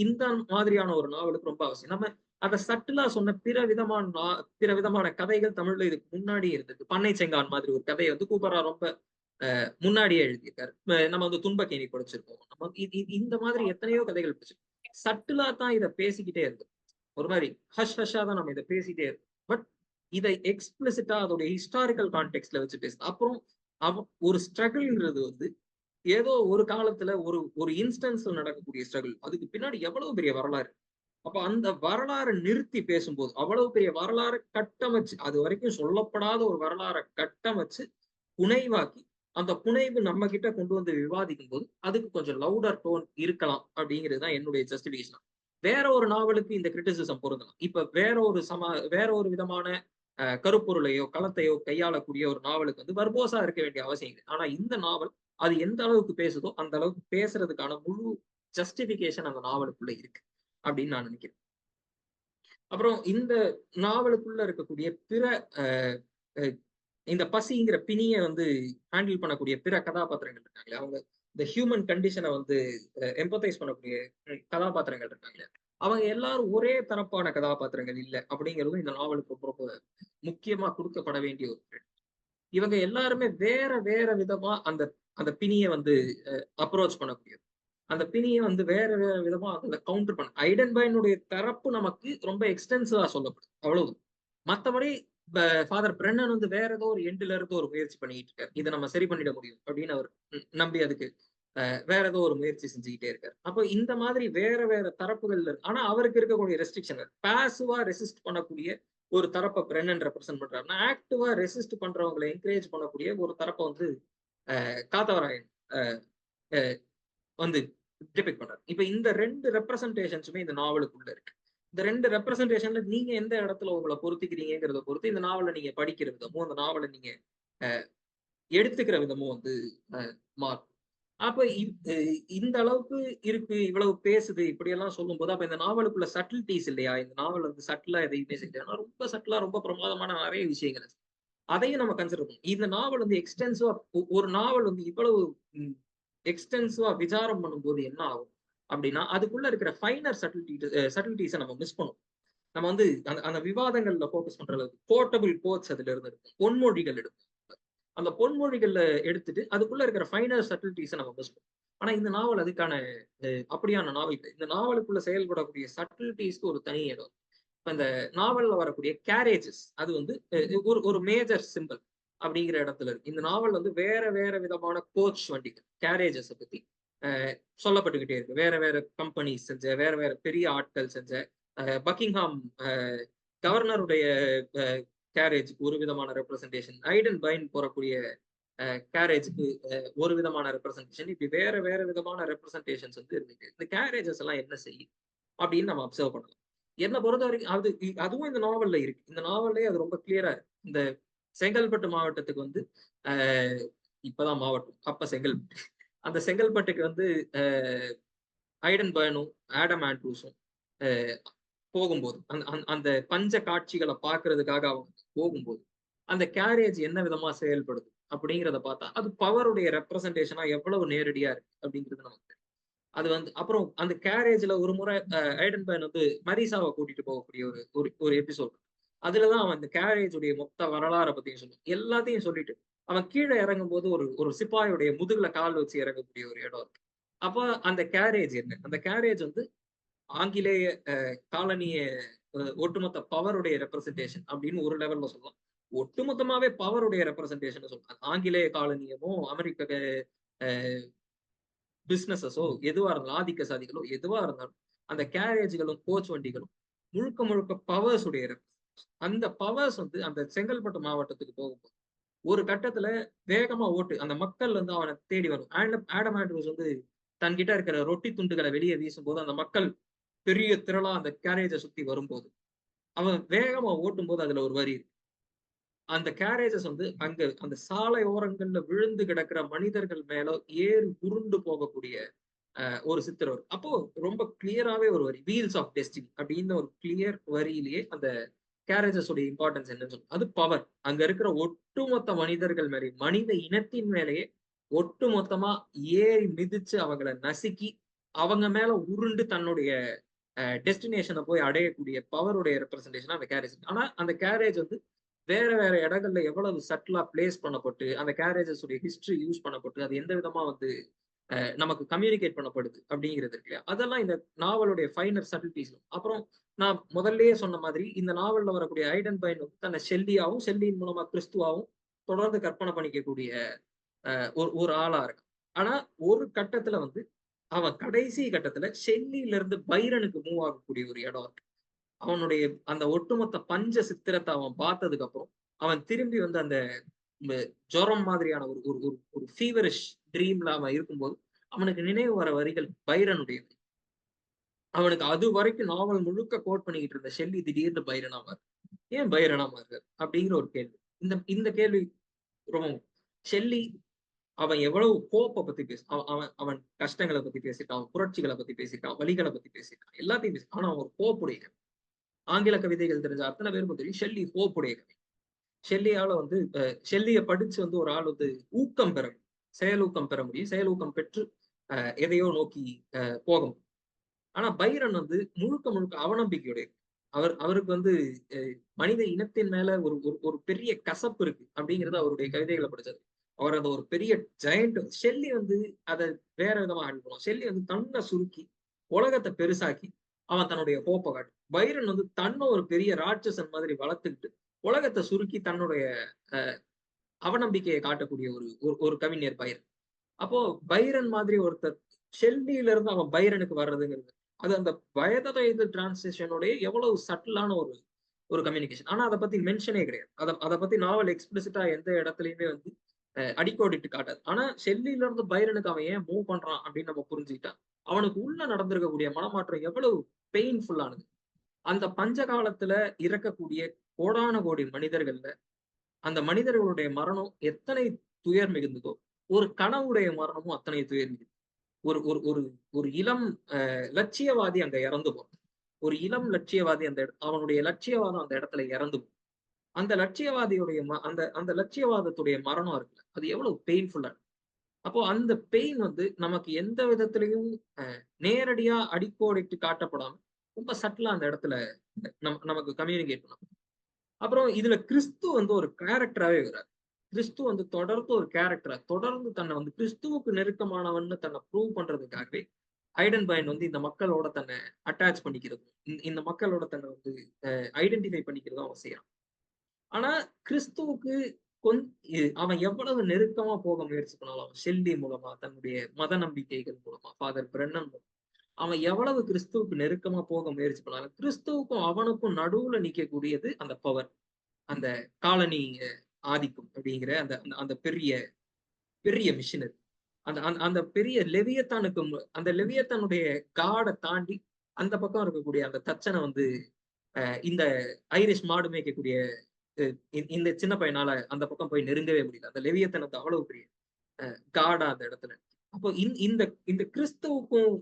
இந்த மாதிரியான ஒரு நாவலுக்கு ரொம்ப அவசியம். நம்ம அதை சட்டிலா சொன்ன பிற விதமான கதைகள் தமிழ்ல இதுக்கு முன்னாடி இருந்தது. பண்ணை செங்கான் மாதிரி ஒரு கதையை வந்து கூப்பரா ரொம்ப முன்னாடியே எழுதியிருக்காரு. நம்ம வந்து துன்பக்கேணி படிச்சிருக்கோம். நம்ம இந்த மாதிரி எத்தனையோ கதைகள் படிச்சிருக்கோம். சட்டிலா தான் இதை பேசிக்கிட்டே இருக்கு. ஒரு மாதிரி ஹஷ் ஹஷா தான் நம்ம இதை பேசிட்டே இருக்கோம். பட் இதை எக்ஸ்பிளிசிட்டா அதோட ஹிஸ்டாரிக்கல் கான்டெக்ட்ல வச்சு பேசுது. அப்புறம் ஒரு ஸ்ட்ரகிள்ங்கிறது வந்து ஏதோ ஒரு காலத்துல ஒரு ஒரு இன்ஸ்டன்ஸ்ல நடக்கக்கூடிய ஸ்ட்ரகிள். அதுக்கு பின்னாடி எவ்வளவு பெரிய வரலாறு. அப்ப அந்த வரலாறை நிறுத்தி பேசும்போது அவ்வளவு பெரிய வரலாறை கட்டமைச்சு, அது வரைக்கும் சொல்லப்படாத ஒரு வரலாறை கட்டமைச்சு புனைவாக்கி அந்த புனைவு நம்ம கிட்ட கொண்டு வந்து விவாதிக்கும் போது அதுக்கு கொஞ்சம் லவுடர் டோன் இருக்கலாம் அப்படிங்கிறது தான் என்னுடைய ஜஸ்டிபிகேஷன். வேற ஒரு நாவலுக்கு இந்த கிரிட்டிசிசம் பொருந்தலாம். இப்ப வேற ஒரு விதமான கருப்பொருளையோ களத்தையோ கையாளக்கூடிய ஒரு நாவலுக்கு வந்து வர்போசா இருக்க வேண்டிய அவசியம் இல்லை. ஆனா இந்த நாவல் அது எந்த அளவுக்கு பேசுதோ அந்த அளவுக்கு பேசுறதுக்கான முழு ஜஸ்டிபிகேஷன் அந்த நாவலுக்குள்ள இருக்கு அப்படின்னு நான் நினைக்கிறேன். அப்புறம் இந்த நாவலுக்குள்ள இருக்கக்கூடிய பிற இந்த பசிங்கிற பிணியை வந்து ஹேண்டில் பண்ணக்கூடிய பிற கதாபாத்திரங்கள் இருக்காங்களே, அவங்க இந்த ஹியூமன் கண்டிஷனை வந்து எம்பத்தைஸ் பண்ணக்கூடிய கதாபாத்திரங்கள் இருக்காங்களே, அவங்க எல்லாரும் ஒரே தரப்பான கதாபாத்திரங்கள் இல்லை அப்படிங்கிறதும் இந்த நாவலுக்கு ரொம்ப ரொம்ப முக்கியமா கொடுக்கப்பட வேண்டிய ஒரு. இவங்க எல்லாருமே வேற வேற விதமா அந்த அந்த பிணியை வந்து அப்ரோச் பண்ணக்கூடியது. அந்த பிணியை வந்து வேற வேற விதமா அதை கவுண்டர் பண்ண ஐடன்பைனுடைய தரப்பு நமக்கு ரொம்ப எக்ஸ்டென்சிவா சொல்லப்படுது. அவ்வளவு. மற்றபடி ஃபாதர் பிரென்னன் வந்து வேற ஏதோ ஒரு எண்ட்ல இருந்து ஒரு முயற்சி பண்ணிட்டு இருக்காரு. இதை நம்ம சரி பண்ணிட முடியும் அப்படின்னு அவர் நம்பி அதுக்கு வேற ஏதோ ஒரு முயற்சி செஞ்சுக்கிட்டே இருக்காரு. அப்போ இந்த மாதிரி வேற வேற தரப்புகள் இருக்கு. ஆனா அவருக்கு இருக்கக்கூடிய ரெஸ்ட்ரிக்ஷன் பாசிவா ரெசிஸ்ட் பண்ணக்கூடிய ஒரு தரப்பை பிரென்னன் ரெப்ரசென்ட் பண்றாருன்னா, ஆக்டிவா ரெசிஸ்ட் பண்றவங்களை என்கரேஜ் பண்ணக்கூடிய ஒரு தரப்பை வந்து காத்தவராயன் வந்து டிபிக் பண்றாரு. இப்ப இந்த ரெண்டு ரெப்ரசன்டேஷன்ஸுமே இந்த நாவலுக்குள்ள இருக்கு. இந்த ரெண்டு ரெப்ரசன்டேஷன்ல நீங்க எந்த இடத்துல உங்களை பொறுத்திக்கிறீங்கிறத பொறுத்து இந்த நாவலை நீங்க படிக்கிற விதமும் அந்த நாவலை நீங்க எடுத்துக்கிற விதமும் வந்து மாறும். அப்ப இந்த அளவுக்கு இருக்கு, இவ்வளவு பேசுது இப்படியெல்லாம் சொல்லும் போது அப்ப இந்த நாவலுக்குள்ள சட்டில்டிஸ் இல்லையா? இந்த நாவல் வந்து சட்டிலா எதையுமே செய்யலாம், ரொம்ப சட்டிலா ரொம்ப பிரமாதமான நிறைய விஷயங்கள் அதையும் நம்ம கன்சிடர் பண்ணணும். இந்த நாவல் வந்து எக்ஸ்டென்சிவா ஒரு நாவல் வந்து இவ்வளவு எக்ஸ்டென்சிவா விசாரம் பண்ணும்போது என்ன ஆகும் அப்படின்னா, அதுக்குள்ள இருக்கிற ஃபைனர் சட்டிலிட்டிஸை நம்ம மிஸ் பண்ணும். நம்ம வந்து அந்த அந்த விவாதங்கள்ல போக்கஸ் பண்ற அளவுக்கு போர்ட்டபிள் கோட்ஸ் அதுல இருந்து இருக்கும், பொன்மொழிகள் எடுக்கும். அந்த பொன்மொழிகள்ல எடுத்துட்டு அதுக்குள்ள இருக்கிற ஃபைனர் சட்டிலிட்டிஸை நம்ம மிஸ் பண்ணும். ஆனா இந்த நாவல் அதுக்கான அப்படியான நாவல் இல்லை. இந்த நாவலுக்குள்ள செயல்படக்கூடிய சட்டிலிட்டிஸ்க்கு ஒரு தனி இடம். இப்ப இந்த நாவல்ல வரக்கூடிய கேரேஜஸ் அது வந்து ஒரு ஒரு மேஜர் சிம்பிள் அப்படிங்கிற இடத்துல இருக்கு. இந்த நாவல் வந்து வேற வேற விதமான கோச் வண்டிகள் கேரேஜஸ் பத்தி சொல்லப்பட்டுக்கிட்டே இருக்கு. வேற வேற கம்பெனி செஞ்ச வேற வேற பெரிய ஆட்கள் செஞ்ச பக்கிங்ஹாம் கவர்னருடைய கேரேஜுக்கு ஒரு விதமான ரெப்ரசன்டேஷன், ஐடன் பைன் போறக்கூடிய கேரேஜுக்கு ஒரு விதமான ரெப்ரசன்டேஷன், இப்படி வேற வேற விதமான ரெப்ரசன்டேஷன்ஸ் வந்து இருக்கு. இந்த கேரேஜஸ் எல்லாம் என்ன செய்யும் அப்படின்னு நம்ம அப்சர்வ் பண்ணலாம். என்ன பொறுத்த வரைக்கும் அதுவும் இந்த நாவல்ல இருக்கு. இந்த நாவல்லே அது ரொம்ப கிளியரா இருக்கு. இந்த செங்கல்பட்டு மாவட்டத்துக்கு வந்து இப்பதான் மாவட்டம், அப்ப செங்கல்பட்டு. அந்த செங்கல்பட்டுக்கு வந்து ஐடன் பர்னும் ஆடம் ஆண்ட்ரூஸும் போகும்போது அந்த பஞ்ச காட்சிகளை பார்க்கறதுக்காக அவங்க போகும்போது அந்த கேரேஜ் என்ன விதமா செயல்படுது அப்படிங்கிறத பார்த்தா அது பவருடைய ரெப்ரசன்டேஷனா எவ்வளவு நேரடியா இருக்கு அப்படிங்கிறது நமக்கு தெரியும். அது வந்து அப்புறம் அந்த கேரேஜ்ல ஒரு முறை ஐடன் பர்ன் வந்து மரிசாவை கூட்டிட்டு போகக்கூடிய ஒரு எபிசோட். அதுலதான் அவன் அந்த கேரேஜ் உடைய மொத்த வரலாறை பத்தியும் சொல்லுவான். எல்லாத்தையும் சொல்லிட்டு அவன் கீழே இறங்கும் போது ஒரு ஒரு சிப்பாயுடைய முதுகுல கால் வச்சு இறங்கக்கூடிய ஒரு இடம் இருக்கு. அப்ப அந்த கேரேஜ் என்ன, அந்த கேரேஜ் வந்து ஆங்கிலேய காலனிய ஒட்டுமொத்த பவருடைய ரெப்ரசன்டேஷன் அப்படின்னு ஒரு லெவல்ல சொல்லலாம். ஒட்டுமொத்தமாவே பவருடைய ரெப்ரசன்டேஷன் சொல்லலாம். ஆங்கிலேய காலனியமோ அமெரிக்க பிசினஸஸோ எதுவா இருந்தாலும் ஆதிக்க சாதிகளோ எதுவா இருந்தாலும் அந்த கேரேஜ்களும் கோச் வண்டிகளும் முழுக்க முழுக்க பவர்ஸ் உடைய அந்த பவர்ஸ் வந்து அந்த செங்கல்பட்டு மாவட்டத்துக்கு போகும்போது ஒரு கட்டத்துல வேகமா ஓட்டு அந்த மக்கள் வந்து அவனை தேடி வரும். ஆடம் ஆண்ட்ரூஸ் வந்து தன்கிட்ட இருக்கிற ரொட்டி துண்டுகளை வெளியே வீசும்போது அந்த மக்கள் பெரிய திரளா அந்த கேரேஜை சுத்தி வரும்போது அவன் வேகமா ஓட்டும் போது அதுல ஒரு வரி இருக்கு. அந்த கேரேஜஸ் வந்து அங்க அந்த சாலை ஓரங்கள்ல விழுந்து கிடக்கிற மனிதர்கள் மேல ஏறி உருண்டு போகக்கூடிய ஒரு சித்திரம் வரும். அப்போ ரொம்ப கிளியராவே ஒரு வரி, வீல்ஸ் ஆஃப் டெஸ்டினி அப்படின்னு ஒரு கிளியர் வரியிலேயே அந்த கேரேஜஸ் உடைய இம்பார்ட்டன்ஸ் என்னன்னு சொல்லுவோம். அது பவர். அங்க இருக்கிற ஒட்டுமொத்த மனிதர்கள் மேலே, மனித இனத்தின் மேலேயே ஒட்டு மொத்தமா ஏறி மிதிச்சு அவங்களை நசுக்கி அவங்க மேல உருண்டு தன்னுடைய டெஸ்டினேஷனை போய் அடையக்கூடிய பவருடைய ரெப்ரசன்டேஷன் அந்த கேரேஜ். ஆனா அந்த கேரேஜ் வந்து வேற வேற இடங்கள்ல எவ்வளவு சட்டிலா பிளேஸ் பண்ணப்பட்டு அந்த கேரேஜஸ் உடைய ஹிஸ்டரி யூஸ் பண்ணப்பட்டு அது எந்த விதமா வந்து நமக்கு கம்யூனிகேட் பண்ணப்படுது அப்படிங்கிறது இருக்கு இல்லையா, அதெல்லாம் இந்த நாவலுடைய ஃபைனர் சட்டில்டிஸ். அப்புறம் நான் முதல்லயே சொன்ன மாதிரி இந்த நாவல்ல வரக்கூடிய ஐடன் பைன் வந்து தன்னை ஷெல்லியாவும் ஷெல்லியின் மூலமா கிறிஸ்துவாவும் தொடர்ந்து கற்பனை பண்ணிக்கக்கூடிய ஒரு ஆளா இருக்கு. ஆனா ஒரு கட்டத்துல வந்து அவன் கடைசி கட்டத்துல ஷெல்லியில இருந்து பைரனுக்கு மூவ் ஆகக்கூடிய ஒரு இடம் இருக்கு. அவனுடைய அந்த ஒட்டுமொத்த பஞ்ச சித்திரத்தை அவன் பார்த்ததுக்கு அப்புறம் அவன் திரும்பி வந்து அந்த ஜுரம் மாதிரியான ஒரு ஒரு ஒரு ஃபீவரிஷ் ட்ரீம்ல அவன் இருக்கும்போது அவனுக்கு நினைவு வர வரிகள் பைரனுடையது. அவனுக்கு அது வரைக்கும் நாவல் முழுக்க கோட் பண்ணிக்கிட்டு இருந்த ஷெல்லி திடீர்னு பைரனாமார். ஏன் பைரனாமார் அப்படிங்கிற ஒரு கேள்வி. இந்த இந்த கேள்வி ரொம்ப ஷெல்லி அவன் எவ்வளவு கோப்பை பத்தி அவன் அவன் கஷ்டங்களை பத்தி பேசிட்டான், அவன் புரட்சிகளை பத்தி பேசிட்டான், வலிகளை பத்தி பேசிட்டான், எல்லாத்தையும் பேசிட்டான். ஆனா அவன் ஒரு கோப்புடைய ஆங்கில கவிதைகள் தெரிஞ்ச அத்தனை பேருக்கும் தெரியும் ஷெல்லி கோப்புடைய கவி. ஷெல்லியால வந்து ஷெல்லிய படிச்சு வந்து ஒரு ஆள் வந்து ஊக்கம் பெற முடியும், செயலூக்கம் பெற முடியும், செயலூக்கம் பெற்று எதையோ நோக்கி போகும். ஆனா பைரன் வந்து முழுக்க முழுக்க அவநம்பிக்கையுடைய அவருக்கு வந்து மனித இனத்தின் மேல ஒரு ஒரு பெரிய கசப்பு இருக்கு அப்படிங்கிறது அவருடைய கவிதைகளை படிச்சது. அவர் அதை ஒரு பெரிய ஜெயண்ட். ஷெல்லி வந்து அதை வேற விதமா ஹேண்டில் பண்ணுவான். ஷெல்லி வந்து தன்னை சுருக்கி உலகத்தை பெருசாக்கி அவன் தன்னுடைய ஹோப்பை காட்டும். பைரன் வந்து தன்னை ஒரு பெரிய ராட்சசன் மாதிரி வளர்த்துக்கிட்டு உலகத்தை சுருக்கி தன்னுடைய அவநம்பிக்கையை காட்டக்கூடிய ஒரு கவிஞர் பைரன். அப்போ பைரன் மாதிரி ஒருத்தர் ஷெல்லியில இருந்து அவன் பைரனுக்கு வர்றதுங்கிறது அது அந்த வயது டிரான்சிஷனுடைய எவ்வளவு சட்டிலான ஒரு ஒரு கம்யூனிகேஷன். ஆனா அதை பத்தி மென்ஷனே கிடையாது. அதை பத்தி நாவல் எக்ஸ்பிளிசிட்டா எந்த இடத்துலயுமே வந்து அடிக்கோடிட்டு காட்டாது. ஆனா ஷெல்லியில இருந்து பைரனுக்கு அவன் ஏன் மூவ் பண்றான் அப்படின்னு நம்ம புரிஞ்சுக்கிட்டா அவனுக்கு உள்ள நடந்திருக்கக்கூடிய மனமாற்றம் எவ்வளவு பெயின்ஃபுல்லானது. அந்த பஞ்ச காலத்துல இறக்கக்கூடிய கோடான கோடி மனிதர்கள்ல அந்த மனிதர்களுடைய மரணம் எத்தனை துயர் மிகுந்ததோ ஒரு கனவுடைய மரணமும் அத்தனை துயர் மிகுது. ஒரு ஒரு ஒரு ஒரு இளம் லட்சியவாதி அங்க இறந்து போறான். ஒரு இளம் லட்சியவாதி அவனுடைய லட்சியவாதம் அந்த இடத்துல இறந்து போகும். அந்த லட்சியவாதியுடைய அந்த அந்த லட்சியவாதத்துடைய மரணம் இருக்குல்ல அது எவ்வளவு பெயின்ஃபுல்லா. அப்போ அந்த பெயின் வந்து நமக்கு எந்த விதத்திலையும் நேரடியா அடிக்கோடிட்டு காட்டப்படாம ரொம்ப சட்டிலா அந்த இடத்துல நமக்கு கம்யூனிகேட் பண்ணணும். அப்புறம் இதுல கிறிஸ்து வந்து ஒரு கேரக்டராவே வர்றாரு. கிறிஸ்து வந்து தொடர்ந்து ஒரு கேரக்டரா தொடர்ந்து தன்னை வந்து கிறிஸ்துவுக்கு நெருக்கமானவன்னு தன்னை ப்ரூவ் பண்றதுக்காகவே ஐடன்பர்ன் வந்து இந்த மக்களோட தன்னை அட்டாச் பண்ணிக்கிறதும் இந்த மக்களோட தன்னை வந்து ஐடென்டிஃபை பண்ணிக்கிறதும் அவன் செய்யறான். ஆனா கிறிஸ்துவுக்கு அவன் எவ்வளவு நெருக்கமா போக முயற்சி பண்ணாலும், அவன் ஷெல்லி மூலமா, தன்னுடைய மத நம்பிக்கைகள் மூலமா, ஃபாதர் பிரன்னன் மூலமா, அவன் எவ்வளவு கிறிஸ்துவுக்கு நெருக்கமா போக முயற்சி பண்ணாலும், கிறிஸ்துவுக்கும் அவனுக்கும் நடுவுல நிக்கக்கூடியது அந்த பவர், அந்த காலனி ஆதிக்கம் அப்படிங்கிற அந்த அந்த பெரிய பெரிய மிஷினரி. அந்த அந்த பெரிய லெவியத்தானுக்கு அந்த லெவியத்தானுடைய காடை தாண்டி அந்த பக்கம் இருக்கக்கூடிய அந்த தச்சனை வந்து இந்த ஐரிஷ் மாடு மேய்க்கக்கூடிய இந்த சின்ன பையனால அந்த பக்கம் போய் நெருங்கவே முடியல. அந்த லெவியத்தனத்தை அவ்வளவு பெரிய காடா அந்த இடத்துல. அப்போ இந்த இந்த கிறிஸ்துவுக்கும்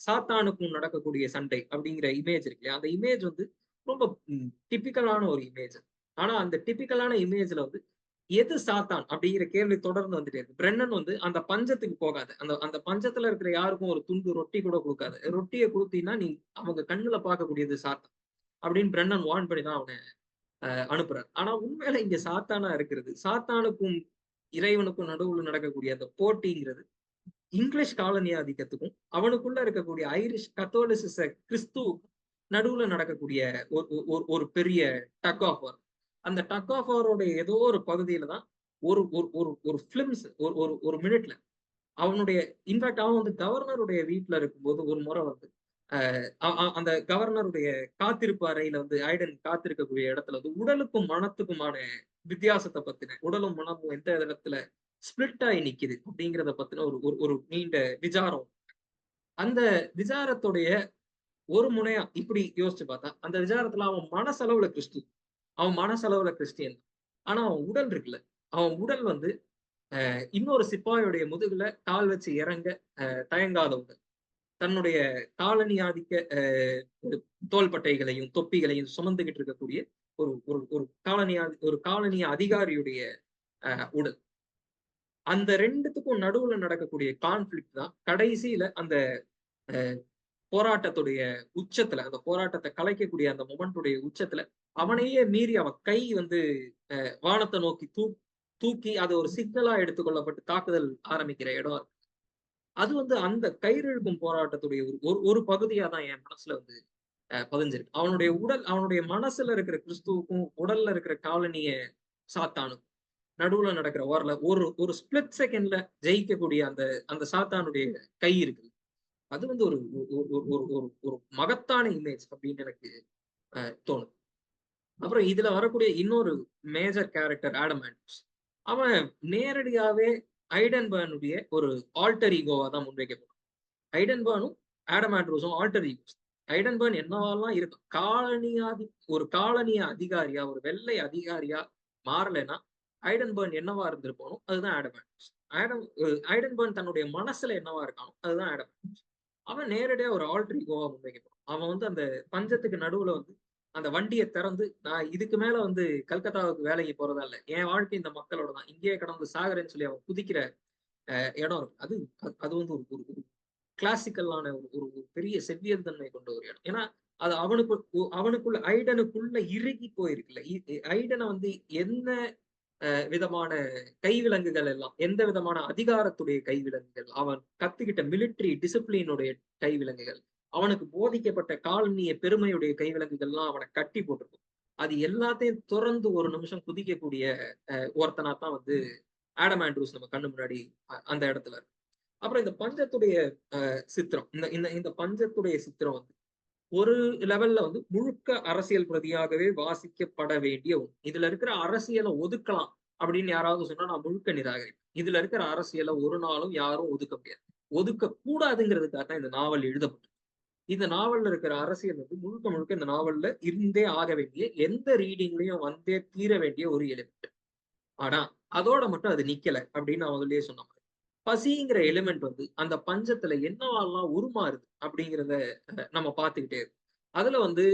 சாத்தானுக்கும் நடக்கக்கூடிய சண்டை அப்படிங்கிற இமேஜ் இருக்கு இல்லையா, அந்த இமேஜ் வந்து ரொம்ப டிபிக்கலான ஒரு இமேஜ். ஆனா அந்த டிபிக்கலான இமேஜ்ல வந்து எது சாத்தான் அப்படிங்கிற கேள்வி தொடர்ந்து வந்துட்டே இருக்கு. பிரன்னன் வந்து அந்த பஞ்சத்துக்கு போகாது, அந்த அந்த பஞ்சத்துல இருக்கிற யாருக்கும் ஒரு துண்டு ரொட்டி கூட கொடுக்காது. ரொட்டியை கொடுத்தீங்கன்னா நீ அவங்க கண்ணுல பார்க்கக்கூடியது சாத்தான் அப்படின்னு பிரன்னன் வார்ன் பண்ணி தான் அவனை அனுப்புறாரு. ஆனா உண்மையில இங்க சாத்தானா இருக்கிறது, சாத்தானுக்கும் இறைவனுக்கும் நடுவுல நடக்கக்கூடிய அந்த போட்டிங்கிறது இங்கிலீஷ் காலனி ஆதிக்கத்துக்கும் அவனுக்குள்ள இருக்கக்கூடிய ஐரிஷ் கத்தோலிசிச கிறிஸ்துவுக்கும் நடுவுல நடக்கக்கூடிய ஒரு பெரிய டக் ஆஃப் வார். அந்த டக் ஆஃப் வாரோட ஏதோ ஒரு பகுதியில தான் ஒரு ஒரு ஒரு பிலிம்ஸ் ஒரு மினிட்ல அவனுடைய இன்ஃபேக்ட் அவன் வந்து கவர்னருடைய வீட்டுல இருக்கும்போது ஒரு முறை வந்து அந்த கவர்னருடைய காத்திருப்பு அறையில வந்து ஐடன் காத்திருக்கக்கூடிய இடத்துல வந்து உடலுக்கும் மனத்துக்குமான வித்தியாசத்தை பத்தின, உடலும் மனமும் எந்த இடத்துல ஸ்பிளிட் ஆகி நிக்குது அப்படிங்கிறத பத்தின ஒரு ஒரு நீண்ட விசாரம். அந்த விசாரத்துடைய ஒரு முனையா இப்படி யோசிச்சு பார்த்தா அந்த விசாரத்துல அவன் மனசளவுல கிறிஸ்து, அவன் மனசளவுல கிறிஸ்டியன். ஆனா அவன் உடல் இருக்குல்ல, அவன் உடல் வந்து இன்னொரு சிப்பாயுடைய முதுகுல கால் வச்சு இறங்க தயங்காத உடல். தன்னுடைய காலனி ஆதிக்க தோள்பட்டைகளையும் தொப்பிகளையும் சுமந்துகிட்டு இருக்கக்கூடிய ஒரு ஒரு ஒரு காலனிய அதிகாரியுடைய உடல். அந்த ரெண்டுத்துக்கும் நடுவுல நடக்கக்கூடிய கான்ஃபிளிக்ட் தான் கடைசியில அந்த போராட்டத்துடைய உச்சத்துல, அந்த போராட்டத்தை கலைக்கக்கூடிய அந்த மொமெண்ட்டுடைய உச்சத்துல அவனையே மீறி அவன் கை வந்து வானத்தை நோக்கி தூக்கி அது ஒரு சிக்னலா எடுத்துக்கொள்ளப்பட்டு தாக்குதல் ஆரம்பிக்கிற இடம். அது வந்து அந்த கயிறிழுக்கும் போராட்டத்துடைய ஒரு பகுதியா தான் என் மனசுல வந்து பதிஞ்சிருக்கு. அவனுடைய உடல், அவனுடைய மனசுல இருக்கிற கிறிஸ்துவுக்கும் உடல்ல இருக்கிற காலனிய சாத்தானுக்கும் நடுவுல நடக்கிற ஓரல ஒரு ஒரு ஸ்பிளிட் செகண்ட்ல ஜெயிக்கக்கூடிய அந்த அந்த சாத்தானுடைய கை இருக்கு. அது வந்து ஒரு ஒரு மகத்தான இமேஜ் அப்படின்னு எனக்கு தோணுது. அப்புறம் இதுல வரக்கூடிய இன்னொரு மேஜர் கேரக்டர் ஆடம் ஆண்ட்ரூஸ். அவன் நேரடியாவே ஐடன்பர்னுடைய ஒரு ஆல்டர் ஈகோவா தான் முன்வைக்கப்படும். ஐடன்பர்னும் ஆடம் ஆண்ட்ரூஸும் ஆல்டர் ஈகோஸ். ஐடன்பர்ன் என்னவாலாம் இருக்கும், ஒரு காலனிய அதிகாரியா, ஒரு வெள்ளை அதிகாரியா மாறலைன்னா ஐடன்பர்ன் என்னவா இருந்திருப்பானோ அதுதான் ஆடம் ஆண்ட்ரூஸ். ஐடன்பர்ன் தன்னுடைய மனசுல என்னவா இருக்கானோ அதுதான் ஆடம் ஆண்ட்ரூஸ். அவன் நேரடியா ஒரு ஆல்டர் ஈகோவா முன்வைக்கப்படும். அவன் வந்து அந்த பஞ்சத்துக்கு நடுவுல வந்து அந்த வண்டியை திறந்து, நான் இதுக்கு மேல வந்து கல்கத்தாவுக்கு வேலைக்கு போறதா இல்ல, என் வாழ்க்கை இந்த மக்களோட தான், இங்கேயே கடந்து சாகுறேன்னு சொல்லி அவன் குதிக்கிற இடம் இருக்கு. அது அது வந்து ஒரு ஒரு கிளாசிக்கலான ஒரு பெரிய செவ்வியல் தன்மை கொண்ட ஒரு இடம். ஏன்னா அது அவனுக்குள்ள ஐடனுக்குள்ள இறுகி போயிருக்குல்ல. ஐடனை வந்து என்ன விதமான கைவிலங்குகள் எல்லாம், எந்த விதமான அதிகாரத்துடைய கைவிலங்குகள், அவன் கத்துக்கிட்ட மிலிட்டரி டிசிப்ளினுடைய கைவிலங்குகள், அவனுக்கு போதிக்கப்பட்ட காலனிய பெருமையுடைய கைவிலங்குகள்லாம் அவனை கட்டி போட்டிருக்கும். அது எல்லாத்தையும் துறந்து ஒரு நிமிஷம் குதிக்கக்கூடிய ஒருத்தனா தான் வந்து ஆடம் ஆண்ட்ரூஸ் நம்ம கண்ணு முன்னாடி அந்த இடத்துல. அப்புறம் இந்த பஞ்சத்துடைய சித்திரம், இந்த இந்த பஞ்சத்துடைய சித்திரம் வந்து ஒரு லெவல்ல வந்து முழுக்க அரசியல் பிரதியாகவே வாசிக்கப்பட வேண்டிய ஒன்று. இதுல இருக்கிற அரசியலை ஒதுக்கலாம் அப்படின்னு யாராவது சொன்னா நான் முழுக்க நிராகரிப்பேன். இதுல இருக்கிற அரசியலை ஒரு நாளும் யாரும் ஒதுக்க முடியாது. ஒதுக்க கூடாதுங்கிறதுக்காக தான் இந்த நாவல் எழுதப்பட்டது. இந்த நாவல்ல இருக்கிற அரசியல் வந்து முழுக்க முழுக்க இந்த நாவல்ல இருந்தே ஆக வேண்டிய, எந்த ரீடிங்லயும் வந்தே தீர வேண்டிய ஒரு எலிமெண்ட். ஆனா அதோட மட்டும் அது நிக்கல அப்படின்னு நான் முதல்லயே சொன்ன மாதிரி, பசிங்கிற எலிமெண்ட் வந்து அந்த பஞ்சத்துல என்னவாலாம் உருமாறுது அப்படிங்கிறத நம்ம பார்த்துக்கிட்டே இருக்கோம். அதுல வந்து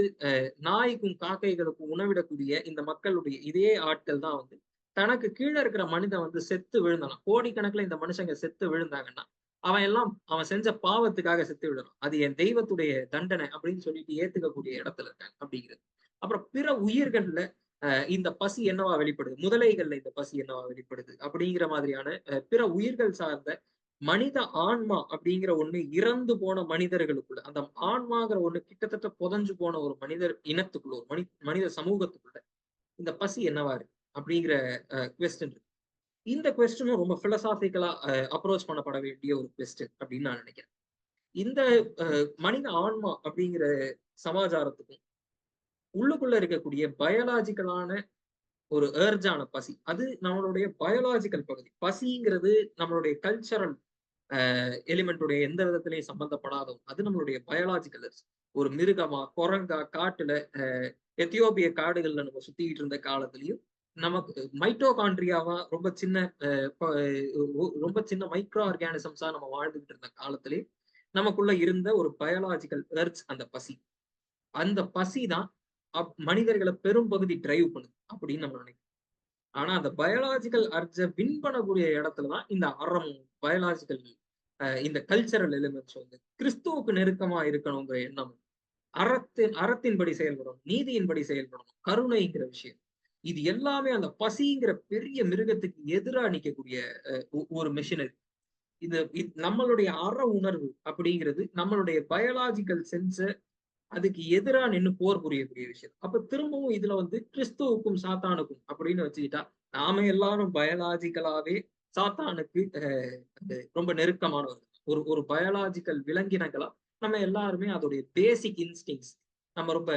நாய்க்கும் காக்கைகளுக்கும் உணவிடக்கூடிய இந்த மக்களுடைய இதே ஆட்கள் தான் வந்து தனக்கு கீழே இருக்கிற மனிதன் வந்து செத்து விழுந்தானா, கோடிக்கணக்குல இந்த மனுஷங்க செத்து விழுந்தாங்கன்னா அவன் செஞ்ச பாவத்துக்காக செத்து விடணும், அது என் தெய்வத்துடைய தண்டனை அப்படின்னு சொல்லிட்டு ஏத்துக்கக்கூடிய இடத்துல இருக்காங்க அப்படிங்கிறது. அப்புறம் பிற உயிர்கள்ல இந்த பசி என்னவா வெளிப்படுது, முதலைகள்ல இந்த பசி என்னவா வெளிப்படுது அப்படிங்கிற மாதிரியான பிற உயிர்கள் சார்ந்த மனித ஆன்மா அப்படிங்கிற ஒண்ணு இறந்து போன மனிதர்களுக்குள்ள, அந்த ஆன்மாங்கிற ஒண்ணு கிட்டத்தட்ட புதைஞ்சு போன ஒரு மனிதர் இனத்துக்குள்ள, ஒரு மனித சமூகத்துக்குள்ள இந்த பசி என்னவா இருக்கு அப்படிங்கிற கொஸ்டின் இருக்கு. இந்த கொஸ்டினும் ரொம்ப பிலசாபிக்கலா அப்ரோச் பண்ணப்பட வேண்டிய ஒரு கொஸ்டின் அப்படின்னு நான் நினைக்கிறேன். இந்த மனித ஆன்மா அப்படிங்கிற சமாச்சாரத்துக்கும் உள்ளுக்குள்ள இருக்கக்கூடிய பயாலாஜிக்கலான ஒரு ஏர்ஜான பசி, அது நம்மளுடைய பயாலாஜிக்கல் பகுதி. பசிங்கிறது நம்மளுடைய கல்ச்சரல் எலிமெண்ட்டுடைய எந்த விதத்திலையும் சம்பந்தப்படாத அது நம்மளுடைய பயாலாஜிக்கல். ஒரு மிருகமா, குரங்கா, காட்டுல எத்தியோப்பிய காடுகள்ல நம்ம சுத்திக்கிட்டு இருந்த காலத்திலையும் நமக்கு மைட்டோகாண்ட்ரியாவா ரொம்ப சின்ன மைக்ரோ ஆர்கானிசம்ஸா நம்ம வாழ்ந்துகிட்டு இருந்த காலத்திலேயே நமக்குள்ள இருந்த ஒரு பயாலாஜிக்கல் எர்ஜ் அந்த பசி. அந்த பசி தான் மனிதர்களை பெரும் பகுதி டிரைவ் பண்ணுது அப்படின்னு நம்ம நினைக்கிறோம். ஆனா அந்த பயாலாஜிக்கல் அர்ஜ வின் பண்ணக்கூடிய இடத்துலதான் இந்த அறமும் பயாலாஜிக்கல் இந்த கல்ச்சரல் எலிமெண்ட்ஸ் வந்து கிறிஸ்துவுக்கு நெருக்கமா இருக்கணுங்கிற எண்ணம், அறத்தின்படி செயல்படணும், நீதியின்படி செயல்படணும், கருணைங்கிற விஷயம், இது எல்லாமே அந்த பசிங்கிற பெரிய மிருகத்துக்கு எதிராக நிற்கக்கூடிய ஒரு மிஷினரி. இது நம்மளுடைய அற உணர்வு அப்படிங்கிறது நம்மளுடைய பயாலாஜிக்கல் சென்ஸ அதுக்கு எதிரா நின்று போர் புரியக்கூடிய விஷயம். அப்ப திரும்பவும் இதுல வந்து கிறிஸ்துவுக்கும் சாத்தானுக்கும் அப்படின்னு வச்சுக்கிட்டா நாம எல்லாரும் பயாலாஜிக்கலாவே சாத்தானுக்கு ரொம்ப நெருக்கமானவர்கள். ஒரு பயாலாஜிக்கல் விலங்கினங்களா நம்ம எல்லாருமே அதோடைய பேசிக் இன்ஸ்டிங்ஸ் நம்ம ரொம்ப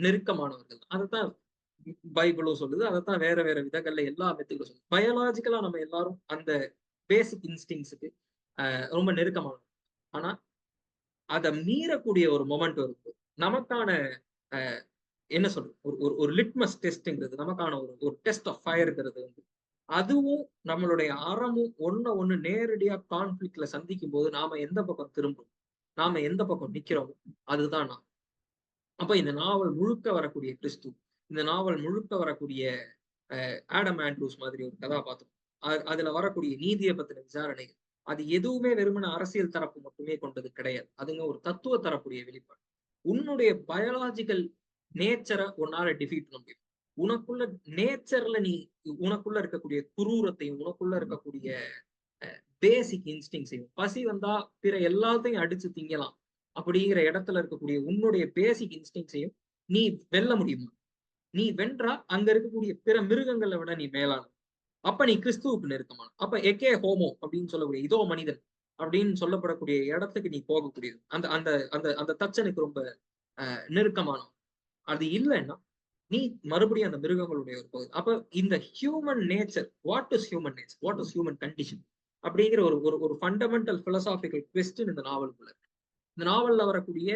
நெருக்கமானவர்கள். அதைத்தான் பைபிளும் சொல்லுது, அதைத்தான் வேற வேற விதங்கள்ல எல்லா மெத்துகளும் சொல்லுது. பயாலாஜிக்கலா நம்ம எல்லாரும் அந்த பேசிக் இன்ஸ்டிங்ஸுக்கு ரொம்ப நெருக்கமானவர்கள். ஆனா அதை மீறக்கூடிய ஒரு மொமெண்ட் இருக்கு. நமக்கான என்ன சொல்றது, ஒரு லிட்மஸ் டெஸ்ட்ங்கிறது, நமக்கான ஒரு டெஸ்ட் ஆஃப் ஃபயர்ங்கிறது வந்து அதுவும் நம்மளுடைய அறமும் ஒண்ணு நேரடியா கான்ஃபிளிக்ட்ல சந்திக்கும் போது நாம எந்த பக்கம் திரும்பும், நாம எந்த பக்கம் நிக்கிறோம், அதுதான் நான். அப்ப இந்த நாவல் முழுக்க வரக்கூடிய கிறிஸ்து, இந்த நாவல் முழுக்க வரக்கூடிய ஆடம் ஆண்ட்ரூஸ் மாதிரி ஒரு கதாபாத்திரம், அதுல வரக்கூடிய நீதியை பத்தின விசாரணைகள், அது எதுவுமே வெறுமன அரசியல் தரப்பு மட்டுமே கொண்டது கிடையாது. அதுங்க ஒரு தத்துவ தரப்புடைய வெளிப்பாடு. உன்னுடைய பயாலாஜிக்கல் நேச்சரை உன்னால டிஃபீட் பண்ண முடியும். உனக்குள்ள நேச்சர்ல உனக்குள்ள இருக்கக்கூடிய குரூரத்தையும், உனக்குள்ள இருக்கக்கூடிய பேசிக் இன்ஸ்டிங்ஸையும், பசி வந்தா பிற எல்லாத்தையும் அடிச்சு திங்கலாம் அப்படிங்கிற இடத்துல இருக்கக்கூடிய உன்னுடைய பேசிக் இன்ஸ்டிங்ஸையும் நீ வெல்ல முடியுமா? நீ வென்றா அங்க இருக்கக்கூடிய பிற மிருகங்களை விட நீ மேலான. அப்ப நீ கிறிஸ்துவுக்கு நெருக்கமான. அப்ப எக்கே ஹோமோ அப்படின்னு சொல்லக்கூடிய இதோ மனிதன் அப்படின்னு சொல்லப்படக்கூடிய இடத்துக்கு நீ போகக்கூடியது. அந்த அந்த அந்த அந்த தச்சனுக்கு ரொம்ப நெருக்கமானவன். அது இல்லைன்னா நீ மறுபடியும் அந்த மிருகங்களுடைய ஒரு பகுதி. அப்ப இந்த human nature, what is human nature, what is human condition அப்படிங்கிற ஒரு ஃபண்டமெண்டல் பிலசாபிக்கல் கொஸ்டின் இந்த நாவலுக்குள்ள இருக்கு. இந்த நாவல்ல வரக்கூடிய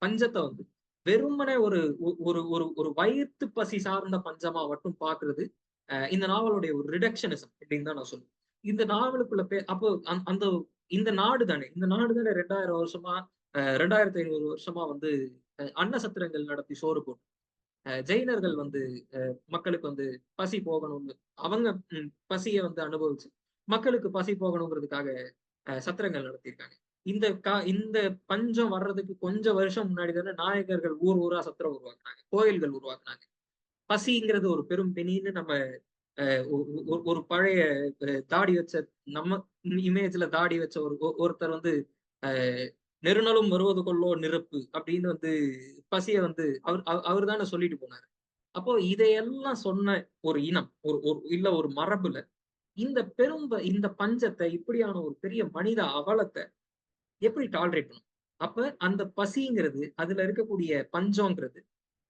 பஞ்சத்தை வந்து வெறுமனே ஒரு ஒரு ஒரு ஒரு வயிற்று பசி சார்ந்த பஞ்சமா மட்டும் பாக்குறது இந்த நாவலுடைய ஒரு ரிடக்ஷனிசம் அப்படின்னு தான் நான் சொல்லுவேன். இந்த நாவலுக்குள்ள அப்போ அந்த இந்த நாடு தானே 2000 வருஷமா 2500 வருஷமா வந்து அன்ன சத்திரங்கள் நடத்தி சோறு போட்டு ஜெயினர்கள் வந்து மக்களுக்கு வந்து பசி போகணும்னு அவங்க பசியை வந்து அனுபவிச்சு மக்களுக்கு பசி போகணுங்கிறதுக்காக சத்திரங்கள் நடத்தியிருக்காங்க. இந்த பஞ்சம் வர்றதுக்கு கொஞ்சம் வருஷம் முன்னாடி தானே நாயகர்கள் ஊர் ஊரா சத்திரம் உருவாக்குனாங்க, கோயில்கள் உருவாக்குனாங்க. பசிங்கிறது ஒரு பெரும் பெணின்னு நம்ம ஒரு பழைய தாடி வச்ச நம்ம இமேஜ்ல தாடி வச்ச ஒருத்தர் வந்து நெருநலும் வருவது கொள்ளோ நெருப்பு அப்படின்னு வந்து பசிய வந்து அவர் தானே சொல்லிட்டு போனாரு. அப்போ இதையெல்லாம் சொன்ன ஒரு இனம், இல்ல ஒரு மரபுல இந்த பஞ்சத்தை, இப்படியான ஒரு பெரிய மனித அவலத்தை எப்படி டாலரேட் பண்ணும்? அப்ப அந்த பசிங்கிறது, அதுல இருக்கக்கூடிய பஞ்சம்ங்கிறது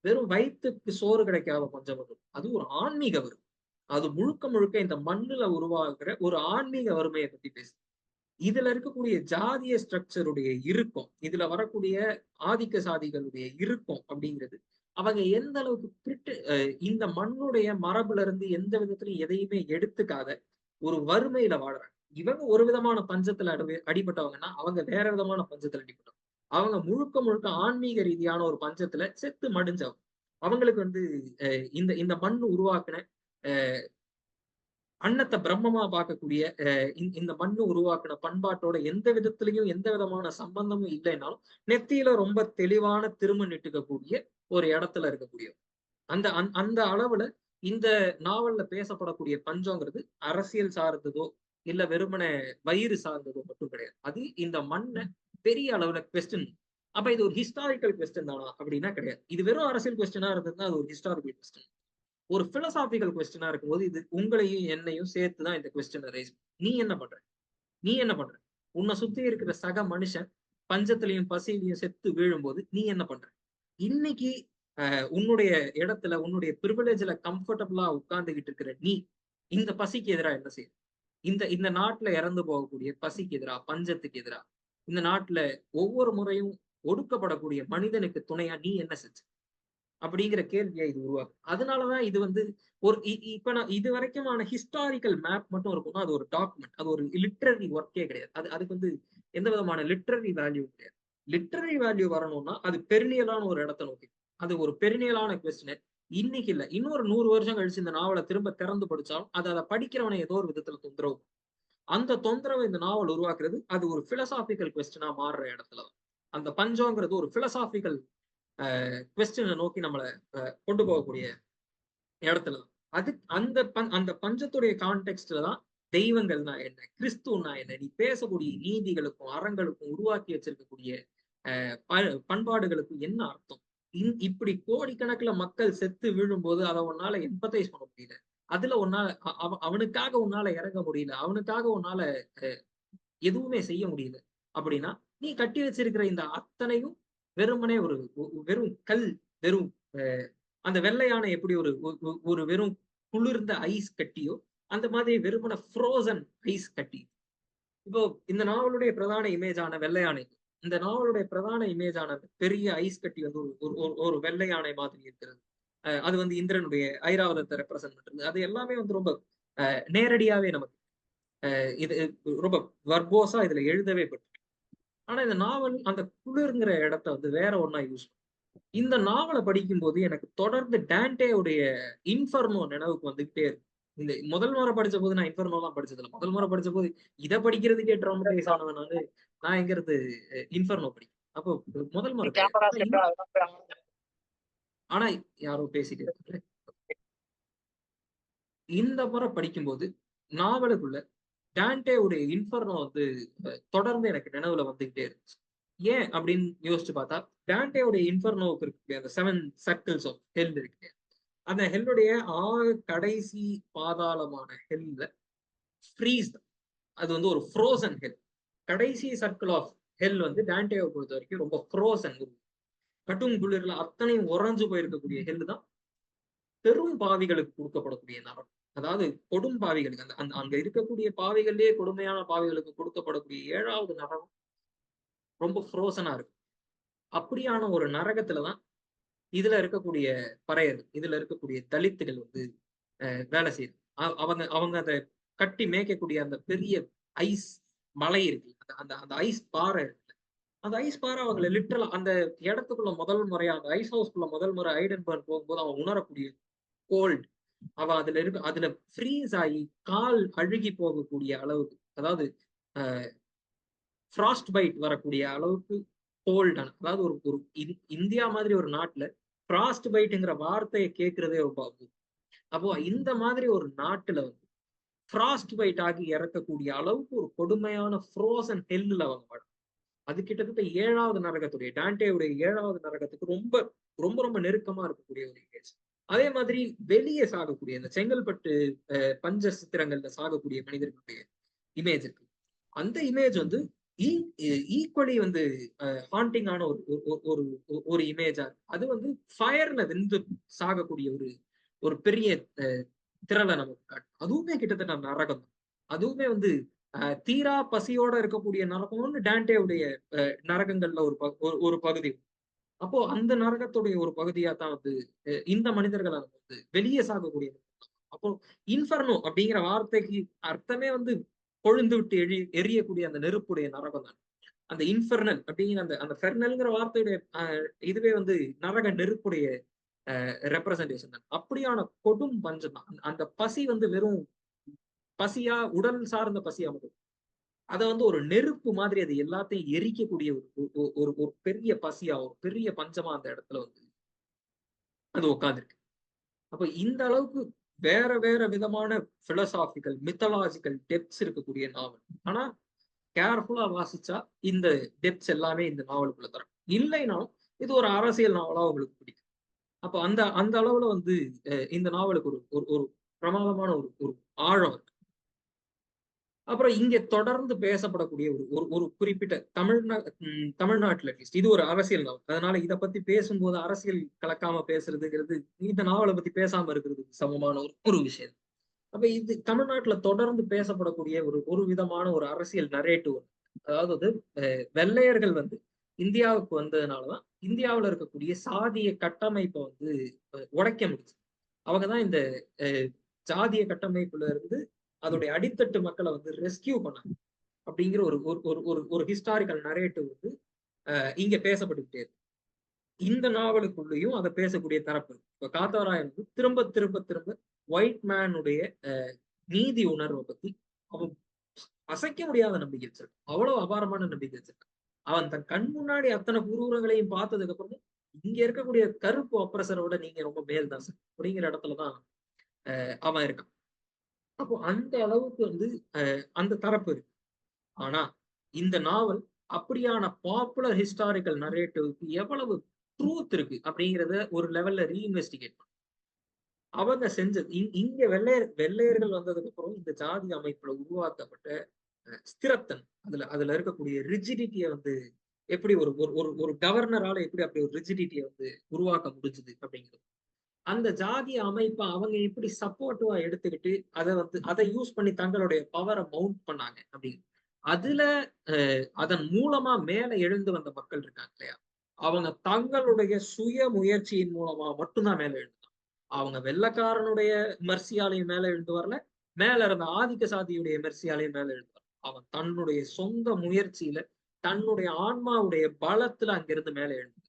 வெறும் வயிற்றுக்கு சோறு கிடைக்காத பஞ்சம் வரும். அது ஒரு ஆன்மீக வரும். அது முழுக்க முழுக்க இந்த மண்ணுல உருவாக்குற ஒரு ஆன்மீக வறுமையை பத்தி பேசு. இதுல இருக்கக்கூடிய ஜாதிய ஸ்ட்ரக்சருடைய இறுக்கம், இதுல வரக்கூடிய ஆதிக்க சாதிகளுடைய இறுக்கம் அப்படிங்கிறது அவங்க எந்த அளவுக்கு இந்த மண்ணுடைய மரபுல இருந்து எந்த விதத்திலும் எதையுமே எடுத்துக்காத ஒரு வறுமையில வாடுறாங்க. இவங்க ஒரு விதமான பஞ்சத்துல அடிபட்டவங்கன்னா அவங்க வேற விதமான பஞ்சத்துல அடிபட்டவங்க. அவங்க முழுக்க முழுக்க ஆன்மீக ரீதியான ஒரு பஞ்சத்துல செத்து மடிஞ்சவங்க. அவங்களுக்கு வந்து இந்த இந்த மண் உருவாக்குன அன்னத்தை பிரம்மமா பார்க்கக்கூடிய இந்த மண்ணு உருவாக்குன பண்பாட்டோட எந்த விதத்திலையும் எந்த விதமான சம்பந்தமும் இல்லைன்னாலும் நெத்தியில ரொம்ப தெளிவான திரும்ப நிட்டுக்கக்கூடிய ஒரு இடத்துல இருக்கக்கூடிய அந்த அந்த அளவுல இந்த நாவல்ல பேசப்படக்கூடிய பஞ்சங்கிறது அரசியல் சார்ந்ததோ இல்ல வெறுமனே வயிறு சார்ந்ததோ மட்டும் கிடையாது. அது இந்த மண்ணை பெரிய அளவுல கொஸ்டின். அப்ப இது ஒரு ஹிஸ்டாரிக்கல் கொஸ்டின் தானா அப்படின்னா கிடையாது. இது வெறும் அரசியல் கொஸ்டினா இருந்ததுன்னா அது ஒரு ஹிஸ்டாரிக்கல் கொஸ்டின். ஒரு பிலசாபிக்கல் கொஸ்டினா இருக்கும்போது இது உங்களையும் என்னையும் சேர்த்து தான் இந்த கொஸ்டினை ரைஸ். நீ என்ன பண்ற? நீ என்ன பண்ற? உன்னை சுத்தி இருக்கிற சக மனுஷன் பஞ்சத்திலையும் பசியிலையும் செத்து வீழும்போது நீ என்ன பண்ற? இன்னைக்கு உன்னுடைய இடத்துல உன்னுடைய பிரிவிலேஜ்ல கம்ஃபர்டபுளா உட்கார்ந்துகிட்டு இருக்கிற நீ இந்த பசிக்கு எதிராக என்ன செய்ய? இந்த இந்த நாட்டுல இறந்து போகக்கூடிய பசிக்கு எதிரா, பஞ்சத்துக்கு எதிரா, இந்த நாட்டுல ஒவ்வொரு முறையும் ஒடுக்கப்படக்கூடிய மனிதனுக்கு துணையா நீ என்ன செஞ்ச? அப்படிங்கிற கேள்வியை இது உருவாக்கும். அதனாலதான் இது வந்து ஒரு இப்ப நான் இது வரைக்குமான ஹிஸ்டாரிக்கல் மேப் மட்டும் இருக்கும்னா அது ஒரு டாக்குமெண்ட். அது ஒரு லிட்ரரி ஒர்க்கே கிடையாது. அதுக்கு வந்து எந்த விதமான லிட்ரரி வேல்யூ கிடையாது. லிட்ரரி வேல்யூ வரணும்னா அது பெரினியலான ஒரு இடத்தை நோக்கி. அது ஒரு பெரினியலான கொஸ்டின். இன்னைக்கு இல்ல, இன்னொரு 100 வருஷம் கழிச்சு இந்த நாவலை திரும்ப திறந்து படிச்சாலும் அது அதை படிக்கிறவனை ஏதோ ஒரு விதத்துல தொந்தரவு. அந்த தொந்தரவை இந்த நாவல் உருவாக்குறது அது ஒரு பிலசாபிக்கல் கொஸ்டினா மாறுற இடத்துலதான். அந்த பஞ்சம்ங்கிறது ஒரு பிலசாபிக்கல் கொஸ்டினை நோக்கி நம்மளை கொண்டு போகக்கூடிய இடத்துல தான். அது அந்த பஞ்சத்துடைய கான்டெக்ட்ல தான் தெய்வங்கள்னா என்ன, கிறிஸ்துவனா என்ன, நீ பேசக்கூடிய நீதிகளுக்கும் அறங்களுக்கும் உருவாக்கி வச்சிருக்கக்கூடிய பண்பாடுகளுக்கும் என்ன அர்த்தம். இப்படி கோடிக்கணக்குல மக்கள் செத்து விழும்போது அதை உன்னால எம்பத்தைஸ் பண்ண முடியல. அதுல உன்னால அவனுக்காக உன்னால இறங்க முடியல, அவனுக்காக உன்னால எதுவுமே செய்ய முடியல அப்படின்னா நீ கட்டி வச்சிருக்கிற இந்த அத்தனையும் வெறுமனே ஒரு வெறும் கல், வெறும் அந்த வெள்ளையான எப்படி ஒரு வெறும் குளிர்ந்த ஐஸ் கட்டியோ அந்த மாதிரி வெறுமன ஃப்ரோசன் ஐஸ் கட்டி. இப்போ இந்த நாவலுடைய பிரதான இமேஜான வெள்ளையானை, இந்த நாவலுடைய பிரதான இமேஜான பெரிய ஐஸ் கட்டி வந்து ஒரு வெள்ளையானை மாதிரி இருக்கிறது. அது வந்து இந்திரனுடைய ஐராவதத்தை ரெப்ரசென்ட் பண்றது. அது எல்லாமே வந்து ரொம்ப நேரடியாவே நமக்கு இது ரொம்ப வர்போஸா இதுல எழுதவே பட்டு. ஆனா இந்த நாவல் அந்த குளிர்ங்கிற இடத்த வந்து வேற ஒன்னா யூஸ். இந்த நாவலை படிக்கும்போது எனக்கு தொடர்ந்து டான்டேவுடைய இன்ஃபர்னோ நினைவுக்கு வந்துகிட்டே இருக்கு. இந்த முதல் முறை படிச்ச போது நான் இன்ஃபர்னோ எல்லாம் படிச்சதில்ல. முதல் முறை படிச்ச போது இதை படிக்கிறதுக்கே ட்ராமடைஸ் ஆனவனால நான் எங்கிறது இன்ஃபர்னோ படிக்கும். அப்போ முதல் முறை ஆனா யாரோ பேசிட்டு இருக்காங்க. இந்த முறை படிக்கும்போது நாவலுக்குள்ள டான்டேவுடைய இன்ஃபர்னோ வந்து தொடர்ந்து எனக்கு நினைவுல வந்துகிட்டே இருந்துச்சு. ஏன் அப்படின்னு யோசிச்சு பார்த்தா டான்டேவுடைய இன்ஃபர்னோவுக்கு இருக்கு அந்த 7 சர்க்கிள்ஸ் ஆஃப் ஹெல் இருக்கு. அந்த ஹெல்லுடைய கடைசி பாதாளமான ஹெல்ல ஃப்ரீஸ் தான். அது வந்து ஒரு ஃப்ரோசன் ஹெல். கடைசி சர்க்கிள் ஆஃப் ஹெல் வந்து டான்டேவை பொறுத்த வரைக்கும் ரொம்ப ஃப்ரோசன். கட்டும் குளிர்ல அத்தனையும் உறைஞ்சு போயிருக்கக்கூடிய ஹெல் தான் பெரும் பாவிகளுக்கு கொடுக்கப்படக்கூடிய நரகம். அதாவது கொடும் பாவிகளுக்கு அந்த அங்க இருக்கக்கூடிய பாவிகள்லயே கொடுமையான பாவிகளுக்கு கொடுக்கப்படக்கூடிய 7வது நரகம் ரொம்ப ஃப்ரோசனா இருக்கு. அப்படியான ஒரு நரகத்துலதான் இதுல இருக்கக்கூடிய பறையர்கள், இதுல இருக்கக்கூடிய தலித்துகள் வந்து வேலை செய்யுது. அவங்க அவங்க அதை கட்டி மேய்க்கக்கூடிய அந்த பெரிய ஐஸ் மலை இருக்கு, அந்த அந்த ஐஸ் பாறை இருக்கு. அந்த ஐஸ் பாறை அவங்களை லிட்டரலா அந்த இடத்துக்குள்ள முதல் முறையா அந்த ஐஸ் ஹவுஸ்க்குள்ள முதல் முறை ஐடன்பர்க் போகும்போது அவன் உணரக்கூடிய கோல்ட், அவ அதுல ஃப்ரீஸ் ஆகி கால் அழுகி போகக்கூடிய அளவுக்கு, அதாவது ஃப்ராஸ்ட் பைட் வரக்கூடிய அளவுக்கு கோல்டான, அதாவது ஒரு ஒரு இந்தியா மாதிரி ஒரு நாட்டுல ஃப்ராஸ்ட் பைட்டுங்கிற வார்த்தையை கேட்கிறதே ரொம்ப அபூர்வம். அப்போ இந்த மாதிரி ஒரு நாட்டுல வந்து ஃப்ராஸ்ட் பைட் ஆகி இறக்கக்கூடிய அளவுக்கு ஒரு கொடுமையான ஃப்ரோசன் ஹெல்ல அவங்க வாழும். அது கிட்டத்தட்ட 7வது நரகத்துடைய டான்டேவுடைய 7வது நரகத்துக்கு ரொம்ப ரொம்ப ரொம்ப நெருக்கமா இருக்கக்கூடிய ஒரு இமேஜ். அதே மாதிரி வெளியே சாகக்கூடிய இந்த செங்கல்பட்டு பஞ்ச சித்திரங்கள்ல சாகக்கூடிய மனிதர்களுடைய இமேஜ் இருக்கு. அந்த இமேஜ் வந்து ஈக்குவலி வந்து ஹாண்டிங்கான ஒரு ஒரு இமேஜா. அது வந்து ஃபயர்ல வெந்து சாகக்கூடிய ஒரு ஒரு பெரிய திரளை நமக்கு காட்டும். அதுவுமே கிட்டத்தட்ட நரகம் தான். அதுவுமே வந்து தீரா பசியோட இருக்கக்கூடிய நரகம்னு டான்டேவுடைய நரகங்கள்ல ஒரு பகுதி. அப்போ அந்த நரகத்துடைய ஒரு பகுதியா தான் வந்து இந்த மனிதர்களை வந்து வெளியே சாகக்கூடிய. அப்போ இன்ஃபர்னோ அப்படிங்கிற வார்த்தைக்கு அர்த்தமே வந்து கொழுந்து விட்டு எரியக்கூடிய அந்த நெருப்புடைய நரகம் தான். அந்த இன்ஃபர்னல் அப்படிங்கிற அந்த அந்த ஃபெர்னல்ங்கிற வார்த்தையுடைய இதுவே வந்து நரக நெருப்புடைய ரெப்ரசன்டேஷன் தான். அப்படியான கொடும் பஞ்சம் தான். அந்த பசி வந்து வெறும் பசியா, உடல் சார்ந்த பசியா மட்டும் அதை வந்து ஒரு நெருப்பு மாதிரி அது எல்லாத்தையும் எரிக்கக்கூடிய ஒரு பெரிய பசியா, ஒரு பெரிய பஞ்சமா அந்த இடத்துல வந்து அது உட்காந்துருக்கு. அப்ப இந்த அளவுக்கு வேற வேற விதமான பிலோசாபிக்கல் மித்தலாஜிக்கல் டெப்த்ஸ் இருக்கக்கூடிய நாவல். ஆனா கேர்ஃபுல்லா வாசிச்சா இந்த டெப்த்ஸ் எல்லாமே இந்த நாவலுக்குள்ள தரும். இல்லைனாலும் இது ஒரு அரசியல் நாவலா உங்களுக்கு பிடிக்கும். அப்போ அந்த அந்த அளவுல வந்து இந்த நாவலுக்கு ஒரு ஒரு ஒரு பிரமாதமான ஒரு ஒரு ஆழம் இருக்கு. அப்புறம் இங்க தொடர்ந்து பேசப்படக்கூடிய ஒரு ஒரு ஒரு குறிப்பிட்ட தமிழ்நாட்டுல அட்லீஸ்ட் இது ஒரு அரசியல் நாவல். அதனால இதை பத்தி பேசும்போது அரசியல் கலக்காம பேசுறதுங்கிறது இந்த நாவலை பத்தி பேசாம இருக்கிறது சமமான ஒரு ஒரு விஷயம். அப்ப இது தமிழ்நாட்டுல தொடர்ந்து பேசப்படக்கூடிய ஒரு ஒரு விதமான ஒரு அரசியல் நரேட்டிவ். அதாவது வெள்ளையர்கள் வந்து இந்தியாவுக்கு வந்ததுனாலதான் இந்தியாவுல இருக்கக்கூடிய சாதிய கட்டமைப்பை வந்து உடைக்க முடிச்சு. அவங்கதான் இந்த சாதிய கட்டமைப்புல இருந்து அதோடைய அடித்தட்டு மக்களை வந்து ரெஸ்கியூ பண்ணாங்க அப்படிங்கிற ஒரு ஒரு ஒரு ஒரு ஹிஸ்டாரிக்கல் நரேட்டிவ் வந்து இங்க பேசப்பட்டுக்கிட்டே இருக்கு. இந்த நாவலுக்குள்ளேயும் அதை பேசக்கூடிய தரப்பு. இப்ப காத்தவராயன் வந்து திரும்ப திரும்ப திரும்ப ஒயிட் மேனுடைய நீதி உணர்வை பத்தி அவன் அசைக்க முடியாத நம்பிக்கை வச்சிருக்கான். அவ்வளவு அபாரமான நம்பிக்கை வச்சிருக்கான். அவன் தன் கண் முன்னாடி அத்தனை குரூரங்களையும் பார்த்ததுக்கு அப்புறமும் இங்க இருக்கக்கூடிய கருப்பு அப்ரஸரோட நீங்க ரொம்ப மேல் தான் சார் அப்படிங்கிற இடத்துலதான் அவன் இருக்கான். அப்போ அந்த அளவுக்கு வந்து அந்த தரப்பு இருக்கு. ஆனா இந்த நாவல் அப்படியான பாப்புலர் ஹிஸ்டாரிக்கல் நரேட்டிவ்க்கு எவ்வளவு ட்ரூத் இருக்கு அப்படிங்கிறத ஒரு லெவல்ல ரீஇன்வெஸ்டிகேட் பண்ண அவங்க செஞ்சது. இங்க வெள்ளையர்கள் வந்ததுக்கு அப்புறம் இந்த ஜாதி அமைப்புல உருவாக்கப்பட்ட ஸ்திரத்தன் அதுல இருக்கக்கூடிய ரிஜிடிட்டியை வந்து எப்படி ஒரு ஒரு ஒரு கவர்னரால எப்படி அப்படி ஒரு ரிஜிடிட்டியை வந்து உருவாக்க முடிஞ்சது அப்படிங்கிறது. அந்த ஜாதி அமைப்பை அவங்க எப்படி சப்போர்ட்டிவா எடுத்துக்கிட்டு அதை யூஸ் பண்ணி தங்களுடைய பவரை மவுண்ட் பண்ணாங்க அப்படின்னு. அதுல அதன் மூலமா மேல எழுந்து வந்த மக்கள் இருக்காங்க இல்லையா, அவங்க தங்களுடைய சுய முயற்சியின் மூலமா மட்டும்தான் மேல எழுந்தாங்க. அவங்க வெள்ளக்காரனுடைய மெர்சியாலையும் மேல எழுந்து வரல, மேல இருந்த ஆதிக்க சாதியுடைய மெர்சியாலையும் மேல எழுந்து வரல. அவன் தன்னுடைய சொந்த முயற்சியில தன்னுடைய ஆன்மாவுடைய பலத்துல அங்கிருந்து மேல எழுந்து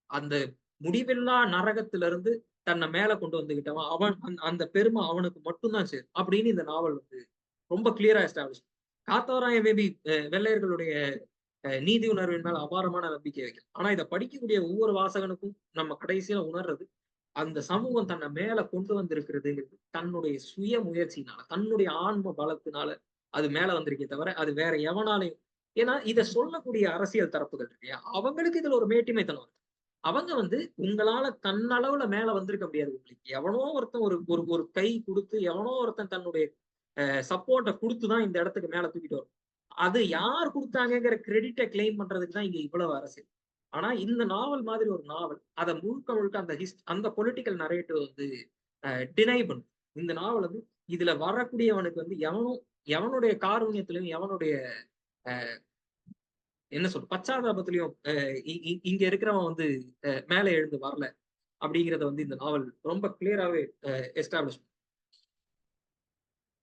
அந்த முடிவில்லா நரகத்திலிருந்து தன்னை மேல கொண்டு வந்துகிட்டவன் அவன் அந்த பெருமை அவனுக்கு மட்டும்தான் சேரும் அப்படின்னு இந்த நாவல் வந்து ரொம்ப கிளியரா எஸ்டாப்ளிஷ். காத்தவராயன் மேபி வெள்ளையர்களுடைய நீதி உணர்வின் மேல அபாரமான நம்பிக்கை வைக்கலாம். ஆனா இதை படிக்கக்கூடிய ஒவ்வொரு வாசகனுக்கும் நம்ம கடைசியில உணர்றது அந்த சமூகம் தன்னை மேல கொண்டு வந்திருக்கிறதுங்கிறது தன்னுடைய சுய முயற்சினால தன்னுடைய ஆன்ம பலத்தினால அது மேல வந்திருக்கே தவிர அது வேற எவனாலையும். ஏன்னா இதை சொல்லக்கூடிய அரசியல் தரப்புகள் இல்லையா, அவங்களுக்கு இதுல ஒரு மேட்டிமைத்தனம் இருக்கு. அவங்க வந்து உங்களால தன்னளவுல மேல வந்திருக்க முடியாது. உங்களுக்கு எவனோ ஒருத்தன் ஒரு ஒரு ஒரு கை கொடுத்து எவனோ ஒருத்தன் தன்னுடைய சப்போர்ட்டை கொடுத்துதான் இந்த இடத்துக்கு மேல தூக்கிட்டு வரும். அது யார் கொடுத்தாங்கிற கிரெடிட்டை கிளைம் பண்றதுக்கு தான் இங்க இவ்வளவு அரசியல். ஆனா இந்த நாவல் மாதிரி ஒரு நாவல் அதை முழுக்க முழுக்க அந்த பொலிட்டிக்கல் நரேட்டிவ் வந்து டினை பண்ணும். இந்த நாவல் வந்து இதுல வரக்கூடியவனுக்கு வந்து எவனுடைய காரூண்யத்திலையும் எவனுடைய என்ன சொல்ற பச்சாதாபத்திலையும் இங்க இருக்கிறவன் வந்து மேல எழுந்து வரல அப்படிங்கிறத வந்து இந்த நாவல் ரொம்ப கிளியராகவே எஸ்டாப்ளிஷ்.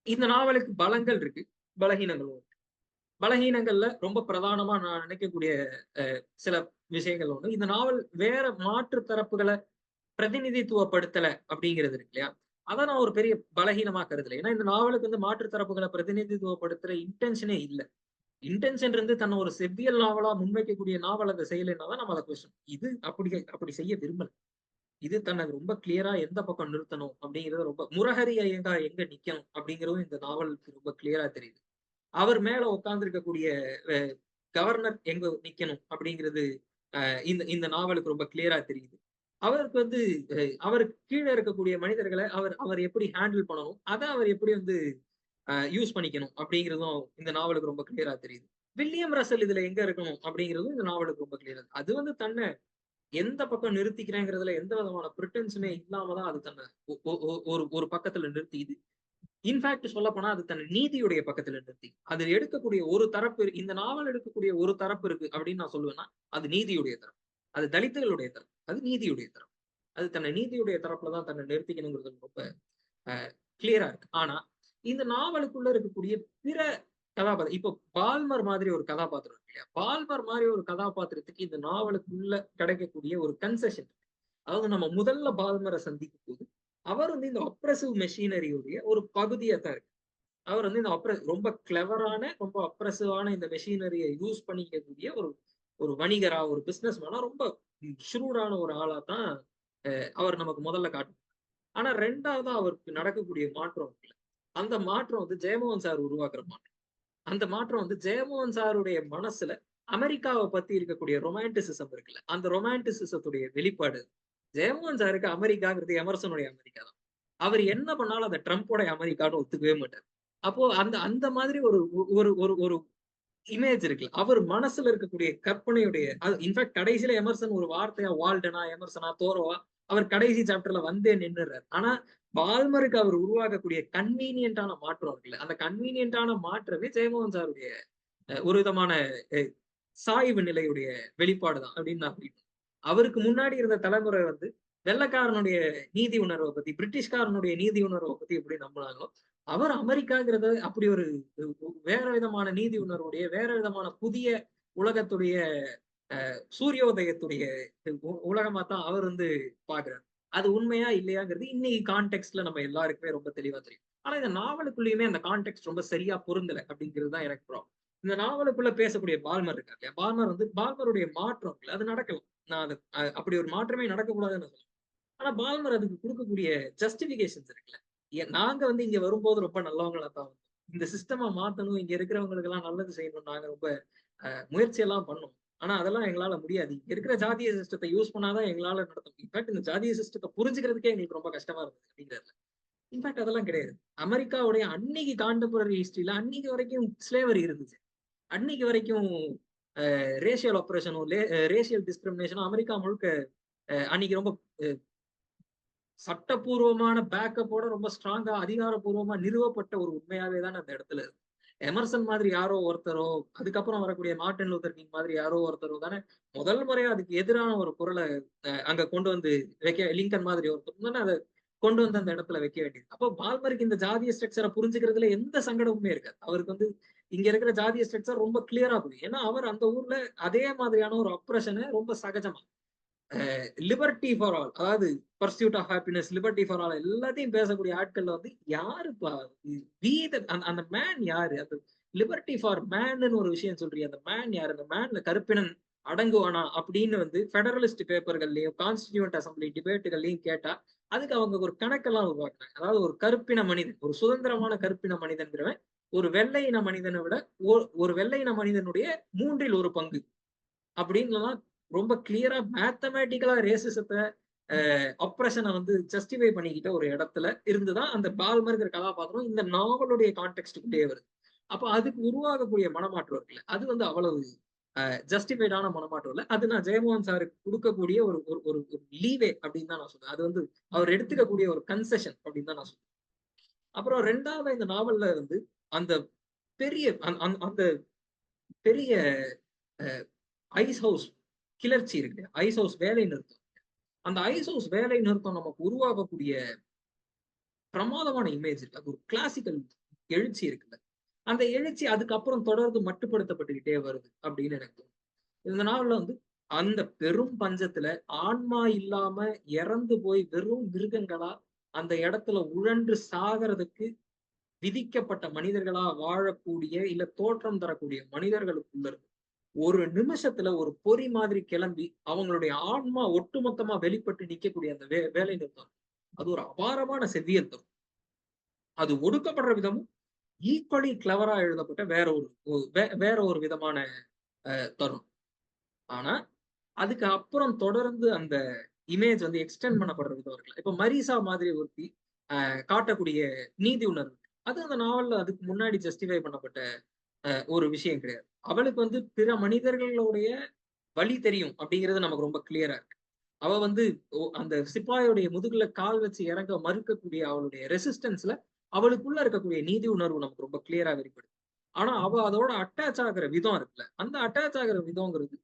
இந்த நாவலுக்கு பலங்கள் இருக்கு, பலகீனங்களும் இருக்கு. பலகீனங்கள்ல ரொம்ப பிரதானமா நான் நினைக்கக்கூடிய சில விஷயங்கள் ஒண்ணு, இந்த நாவல் வேற மாற்று தரப்புகளை பிரதிநிதித்துவப்படுத்தல அப்படிங்கிறது இருக்கு இல்லையா, அதை நான் ஒரு பெரிய பலகீனமா கருதல. ஏன்னா இந்த நாவலுக்கு வந்து மாற்று தரப்புகளை பிரதிநிதித்துவப்படுத்துற இன்டென்ஷனே இல்லை. இன்டென்ஷன் இருந்து தன்னை ஒரு செவ்வியல் நாவலா முன்வைக்கக்கூடிய நாவல் அதை செய்யலைன்னா தான் நம்ம அதை கொஸ்டின். இது அப்படி செய்ய விரும்பல. இது தன்னை ரொம்ப கிளியரா எந்த பக்கம் நிறுத்தணும் அப்படிங்கிறது ரொம்ப முரஹரி ஐயங்கார் எங்க நிக்கணும் அப்படிங்கிறதும் இந்த நாவலுக்கு ரொம்ப கிளியரா தெரியுது. அவர் மேல உட்கார்ந்து இருக்கக்கூடிய கவர்னர் எங்க நிக்கணும் அப்படிங்கிறது இந்த இந்த நாவலுக்கு ரொம்ப கிளியரா தெரியுது. அவருக்கு வந்து அவருக்கு கீழே இருக்கக்கூடிய மனிதர்களை அவர் எப்படி ஹேண்டில் பண்ணணும், அதை அவர் எப்படி வந்து யூஸ் பண்ணிக்கணும் அப்படிங்கிறதும் இந்த நாவலுக்கு ரொம்ப கிளியரா தெரியுது. வில்லியம் ரசல் இதுல எங்க இருக்கணும் அப்படிங்கிறதும் இந்த நாவலுக்கு ரொம்ப கிளியரா. அது வந்து தன்னை எந்த பக்கம் நிறுத்திக்கிறேங்கிறதுல எந்த விதமான பிரிட்டன்ஸுமே இல்லாமதான் அது தன்னை ஒரு ஒரு பக்கத்துல நிறுத்திது. இன்ஃபேக்ட் சொல்ல போனா அது தன் நீதியுடைய பக்கத்துல நிறுத்தி அது எடுக்கக்கூடிய ஒரு தரப்பு, இந்த நாவல் எடுக்கக்கூடிய ஒரு தரப்பு இருக்கு அப்படின்னு நான் சொல்லுவேன்னா அது நீதியுடைய தரப்பு, அது தலித்துகளுடைய தரப்பு, அது நீதியுடைய தரப்பு. அது தன்னை நீதியுடைய தரப்புலதான் தன்னை நிறுத்திக்கணுங்கிறது ரொம்ப கிளியரா இருக்கு. ஆனா இந்த நாவலுக்குள்ள இருக்கக்கூடிய பிற கதாபாத்திரம், இப்போ பால்மர் மாதிரி ஒரு கதாபாத்திரம் இருக்கு இல்லையா, பால்மர் மாதிரி ஒரு கதாபாத்திரத்துக்கு இந்த நாவலுக்குள்ள கிடைக்கக்கூடிய ஒரு கன்செஷன். அதாவது நம்ம முதல்ல பால்மரை சந்திக்கும் போது அவர் வந்து இந்த அப்ரசிவ் மெஷினரியுடைய ஒரு பகுதியை தான் இருக்கு. அவர் வந்து இந்த ரொம்ப கிளவரான ரொம்ப அப்ரசிவான இந்த மெஷினரியை யூஸ் பண்ணிக்கக்கூடிய ஒரு ஒரு வணிகரா ஒரு பிசினஸ் மேனா ரொம்ப ஷ்ரூடான ஒரு ஆளா தான் அவர் நமக்கு முதல்ல காட்டும். ஆனா 2வதா அவருக்கு நடக்கக்கூடிய மாற்றம் இருக்குல்ல, அந்த மாற்றம் வந்து ஜெயமோகன் சார் உருவாக்குற மாற்றம். அந்த மாற்றம் வந்து ஜெயமோகன் சாருடைய மனசுல அமெரிக்காவ பத்தி இருக்கக்கூடிய ரொமான்டிசிசம் இருக்குல்ல, அந்த ரொமான்டிசிசத்துடைய வெளிப்பாடு. ஜெயமோகன் சாருக்கு அமெரிக்காங்கிறது எமர்சனுடைய அமெரிக்கா தான். அவர் என்ன பண்ணாலும் அத ட்ரம்போட அமெரிக்கான்னு ஒத்துக்கவே மாட்டாரு. அப்போ அந்த அந்த மாதிரி ஒரு ஒரு ஒரு ஒரு இமேஜ் இருக்குல்ல. அவர் மனசுல இருக்கக்கூடிய கற்பனையுடைய இன்ஃபாக்ட் கடைசியில எமர்சன் ஒரு வார்த்தையா வால்டனா, எமர்சனா, தோரோவா அவர் கடைசி சாப்டர்ல வந்தே நின்னுறாரு. ஆனா பால்மருக்கு அவர் உருவாக்கக்கூடிய கன்வீனியன்ட்டான மாற்றம் இருக்குல்ல. அந்த கன்வீனியன்ட்டான மாற்றமே ஜெயமோகன் சாருடைய ஒரு விதமான அ சாய்வு நிலையுடைய வெளிப்பாடு தான் அப்படின்னு நான் ஃபீல் பண்றேன். அவருக்கு முன்னாடி இருந்த தலைமுறை வந்து வெள்ளைக்காரனுடைய நீதி உணர்வ பத்தி, பிரிட்டிஷ்காரனுடைய நீதி உணர்வ பத்தி எப்படி நம்புனாங்களோ, அவர் அமெரிக்காங்கிறத அப்படி ஒரு வேற விதமான நீதி உணர்வுடைய, வேற விதமான புதிய உலகத்துடைய சூரியோதயத்துடைய உலகமா தான் அவர் வந்து பார்க்கிறார். அது உண்மையா இல்லையாங்கிறது இன்னைக்கு கான்டெக்ஸ்ட்ல நம்ம எல்லாருக்குமே ரொம்ப தெளிவா தெரியும். ஆனா இந்த நாவலுக்குள்ளயுமே அந்த கான்டெக்ஸ்ட் ரொம்ப சரியா பொருந்தல அப்படிங்கிறது தான் எனக்கு ப்ராப்ளம். இந்த நாவலுக்குள்ள பேசக்கூடிய பால்மர் இருக்காரு இல்லையா? பால்மர் வந்து பால்மருடைய மாற்றம் இருக்குல்ல, அது நடக்கலாம். நான் அது அப்படி ஒரு மாற்றமே நடக்கக்கூடாதுன்னு நான் சொல்றேன். ஆனா பால்மர் அதுக்கு குடுக்கக்கூடிய ஜஸ்டிஃபிகேஷன்ஸ் இருக்குல்ல. நாங்க வந்து இங்க வரும்போது ரொம்ப நல்லவங்களா தான் வந்தோம். இந்த சிஸ்டம மாத்தணும், இங்க இருக்கிறவங்களுக்கு எல்லாம் நல்லது செய்யணும் நாங்க ரொம்ப முயற்சி எல்லாம் பண்ணோம். ஆனா அதெல்லாம் எங்களால முடியாது. இங்க இருக்கிற ஜாதிய சிஸ்டத்த யூஸ் பண்ணாதான் எங்களால நடத்த முடியும். இன்ஃபாக்ட் இந்த ஜாதிய சிஸ்டத்த புரிஞ்சுக்கிறதுக்கே எங்களுக்கு ரொம்ப கஷ்டமா இருந்தது அப்படிங்கிறாரு. இன்ஃபாக்ட் அதெல்லாம் கிடையாது. அமெரிக்காவுடைய அன்னைக்கு கான்டெம்பரரி ஹிஸ்டரியில அன்னைக்கு வரைக்கும் ஸ்லேவரி இருந்துச்சு. அன்னைக்கு வரைக்கும் ரேஷியல் ஆப்பரேஷனும், ரேஷியல் டிஸ்கிரிமினேஷனும் அமெரிக்கா முழுக்க அன்னைக்கு ரொம்ப சட்டப்பூர்வமான பேக்கப்போட ரொம்ப ஸ்ட்ராங்கா அதிகாரப்பூர்வமா நிறுவப்பட்ட ஒரு உண்மையாவே தான் அந்த இடத்துல இருக்கு. எமர்சன் மாதிரி யாரோ ஒருத்தரோ, அதுக்கப்புறம் வரக்கூடிய மார்ட்டின் லூதர் கிங் மாதிரி யாரோ ஒருத்தரோ தானே முதல் முறையா அதுக்கு எதிரான ஒரு குரல அங்க கொண்டு வந்து லிங்கன் மாதிரி ஒருத்தர் தானே அத கொண்டு வந்து அந்த இடத்துல வைக்க வேண்டியது. அப்போ பால்மருக்கு இந்த ஜாதிய ஸ்ட்ரக்சரை புரிஞ்சுக்கிறதுல எந்த சங்கடமுமே இருக்காது. அவருக்கு வந்து இங்க இருக்கிற ஜாதிய ஸ்ட்ரக்சர் ரொம்ப கிளியரா புரியும். ஏன்னா அவர் அந்த ஊர்ல அதே மாதிரியான ஒரு அப்ரஷனை ரொம்ப சகஜமா லிபர்ட்டி ஃபார் ஆல், அதாவது pursuit of happiness, liberty for all எல்லாத்தையும் பேசக்கூடிய ஆட்கள்ல வந்து யாருப்பா அந்த மேன் யாரு? அந்த லிபர்ட்டி ஃபார் மேன்னு ஒரு விஷயம் சொல்றீங்க, அந்த மேன் யாரு? அந்த மேன்ல கருப்பினன் அடங்குவானா அப்படின்னு வந்து பெடரலிஸ்ட் பேப்பர்கள்லயும் கான்ஸ்டிடியூண்ட் அசம்பிளி டிபேட்டுகள்லயும் கேட்டா அதுக்கு அவங்க ஒரு கணக்கெல்லாம் உருவாக்குறாங்க. அதாவது ஒரு கருப்பின மனிதன், ஒரு சுதந்திரமான கருப்பின மனிதன்கிறவன் ஒரு வெள்ளை இன மனிதனை விட ஒரு வெள்ளை இன மனிதனுடைய 1/3 அப்படின்னு ரொம்ப கிளியரா மேத்தமேட்டிக்கலா ரேசிசத்தை ஆப்ரேஷனை வந்து ஜஸ்டிஃபை பண்ணிக்கிட்ட ஒரு இடத்துல இருந்துதான் அந்த பால்மர்ங்கிற கதாபாத்திரம் இந்த நாவலுடைய கான்டெக்ட்டுக்குள்ளேயே வருது. அப்ப அதுக்கு உருவாகக்கூடிய மனமாற்றம் இருக்குல்ல, அது வந்து அவ்வளவு ஜஸ்டிஃபைடான மனமாற்றம் இல்ல. அது நான் ஜெயமோகன் சாருக்கு கொடுக்கக்கூடிய ஒரு ஒரு ஒரு லீவே அப்படின்னு தான் நான் சொல்றேன். அது வந்து அவர் எடுத்துக்கக்கூடிய ஒரு கன்செஷன் அப்படின்னு தான் நான் சொல்றேன். அப்புறம் 2வது இந்த நாவல்ல வந்து அந்த பெரிய அந்த பெரிய ஐஸ் ஹவுஸ் கிளர்ச்சி இருக்கு, ஐஸ் ஹவுஸ் வேலை நிறுத்தம். அந்த ஐஸ் ஹவுஸ் வேலை நிறுத்தம் நமக்கு உருவாகக்கூடிய பிரமாதமான இமேஜ் இருக்கு. அது ஒரு கிளாசிக்கல் எழுச்சி இருக்குல்ல. அந்த எழுச்சி அதுக்கப்புறம் தொடர்ந்து மட்டுப்படுத்தப்பட்டுக்கிட்டே வருது அப்படின்னு எனக்கு தோணுது. இந்த நாவல்ல வந்து அந்த பெரும் பஞ்சத்துல ஆன்மா இல்லாம இறந்து போய் வெறும் மிருகங்களா அந்த இடத்துல உழன்று சாகிறதுக்கு விதிக்கப்பட்ட மனிதர்களா வாழக்கூடிய இல்ல தோற்றம் தரக்கூடிய மனிதர்களுக்குள்ள இருக்கு ஒரு நிமிஷத்துல ஒரு பொறி மாதிரி கிளம்பி அவங்களுடைய ஆன்மா ஒட்டுமொத்தமா வெளிப்பட்டு நிக்கக்கூடிய அந்த வேலை நிறுத்தம் அது ஒரு அபாரமான செவ்வியல் தரும். அது ஒடுக்கப்படுற விதமும் ஈக்குவலி கிளவரா எழுதப்பட்ட வேற ஒரு விதமான தருணம். ஆனா அதுக்கு அப்புறம் தொடர்ந்து அந்த இமேஜ் வந்து எக்ஸ்டெண்ட் பண்ணப்படுற விதம் இருக்குல்ல. இப்ப மரீசா மாதிரி ஒருத்தி காட்டக்கூடிய நீதி உணர்வு அது அந்த நாவல்ல அதுக்கு முன்னாடி ஜஸ்டிஃபை பண்ணப்பட்ட ஒரு விஷயம் கிடையாது. அவளுக்கு வந்து பிற மனிதர்களுடைய வழி தெரியும் அப்படிங்கிறது நமக்கு ரொம்ப கிளியரா இருக்கு. அவ வந்து அந்த சிப்பாயோடைய முதுகுல கால் வச்சு இறங்க மறுக்கக்கூடிய அவளுடைய ரெசிஸ்டன்ஸ்ல அவளுக்குள்ள இருக்கக்கூடிய நீதி உணர்வு நமக்கு ரொம்ப கிளியரா வெளிப்படுது. ஆனா அவ அதோட அட்டாச் ஆகுற விதம் இருக்குல்ல, அந்த அட்டாச் ஆகுற விதம்ங்கிறது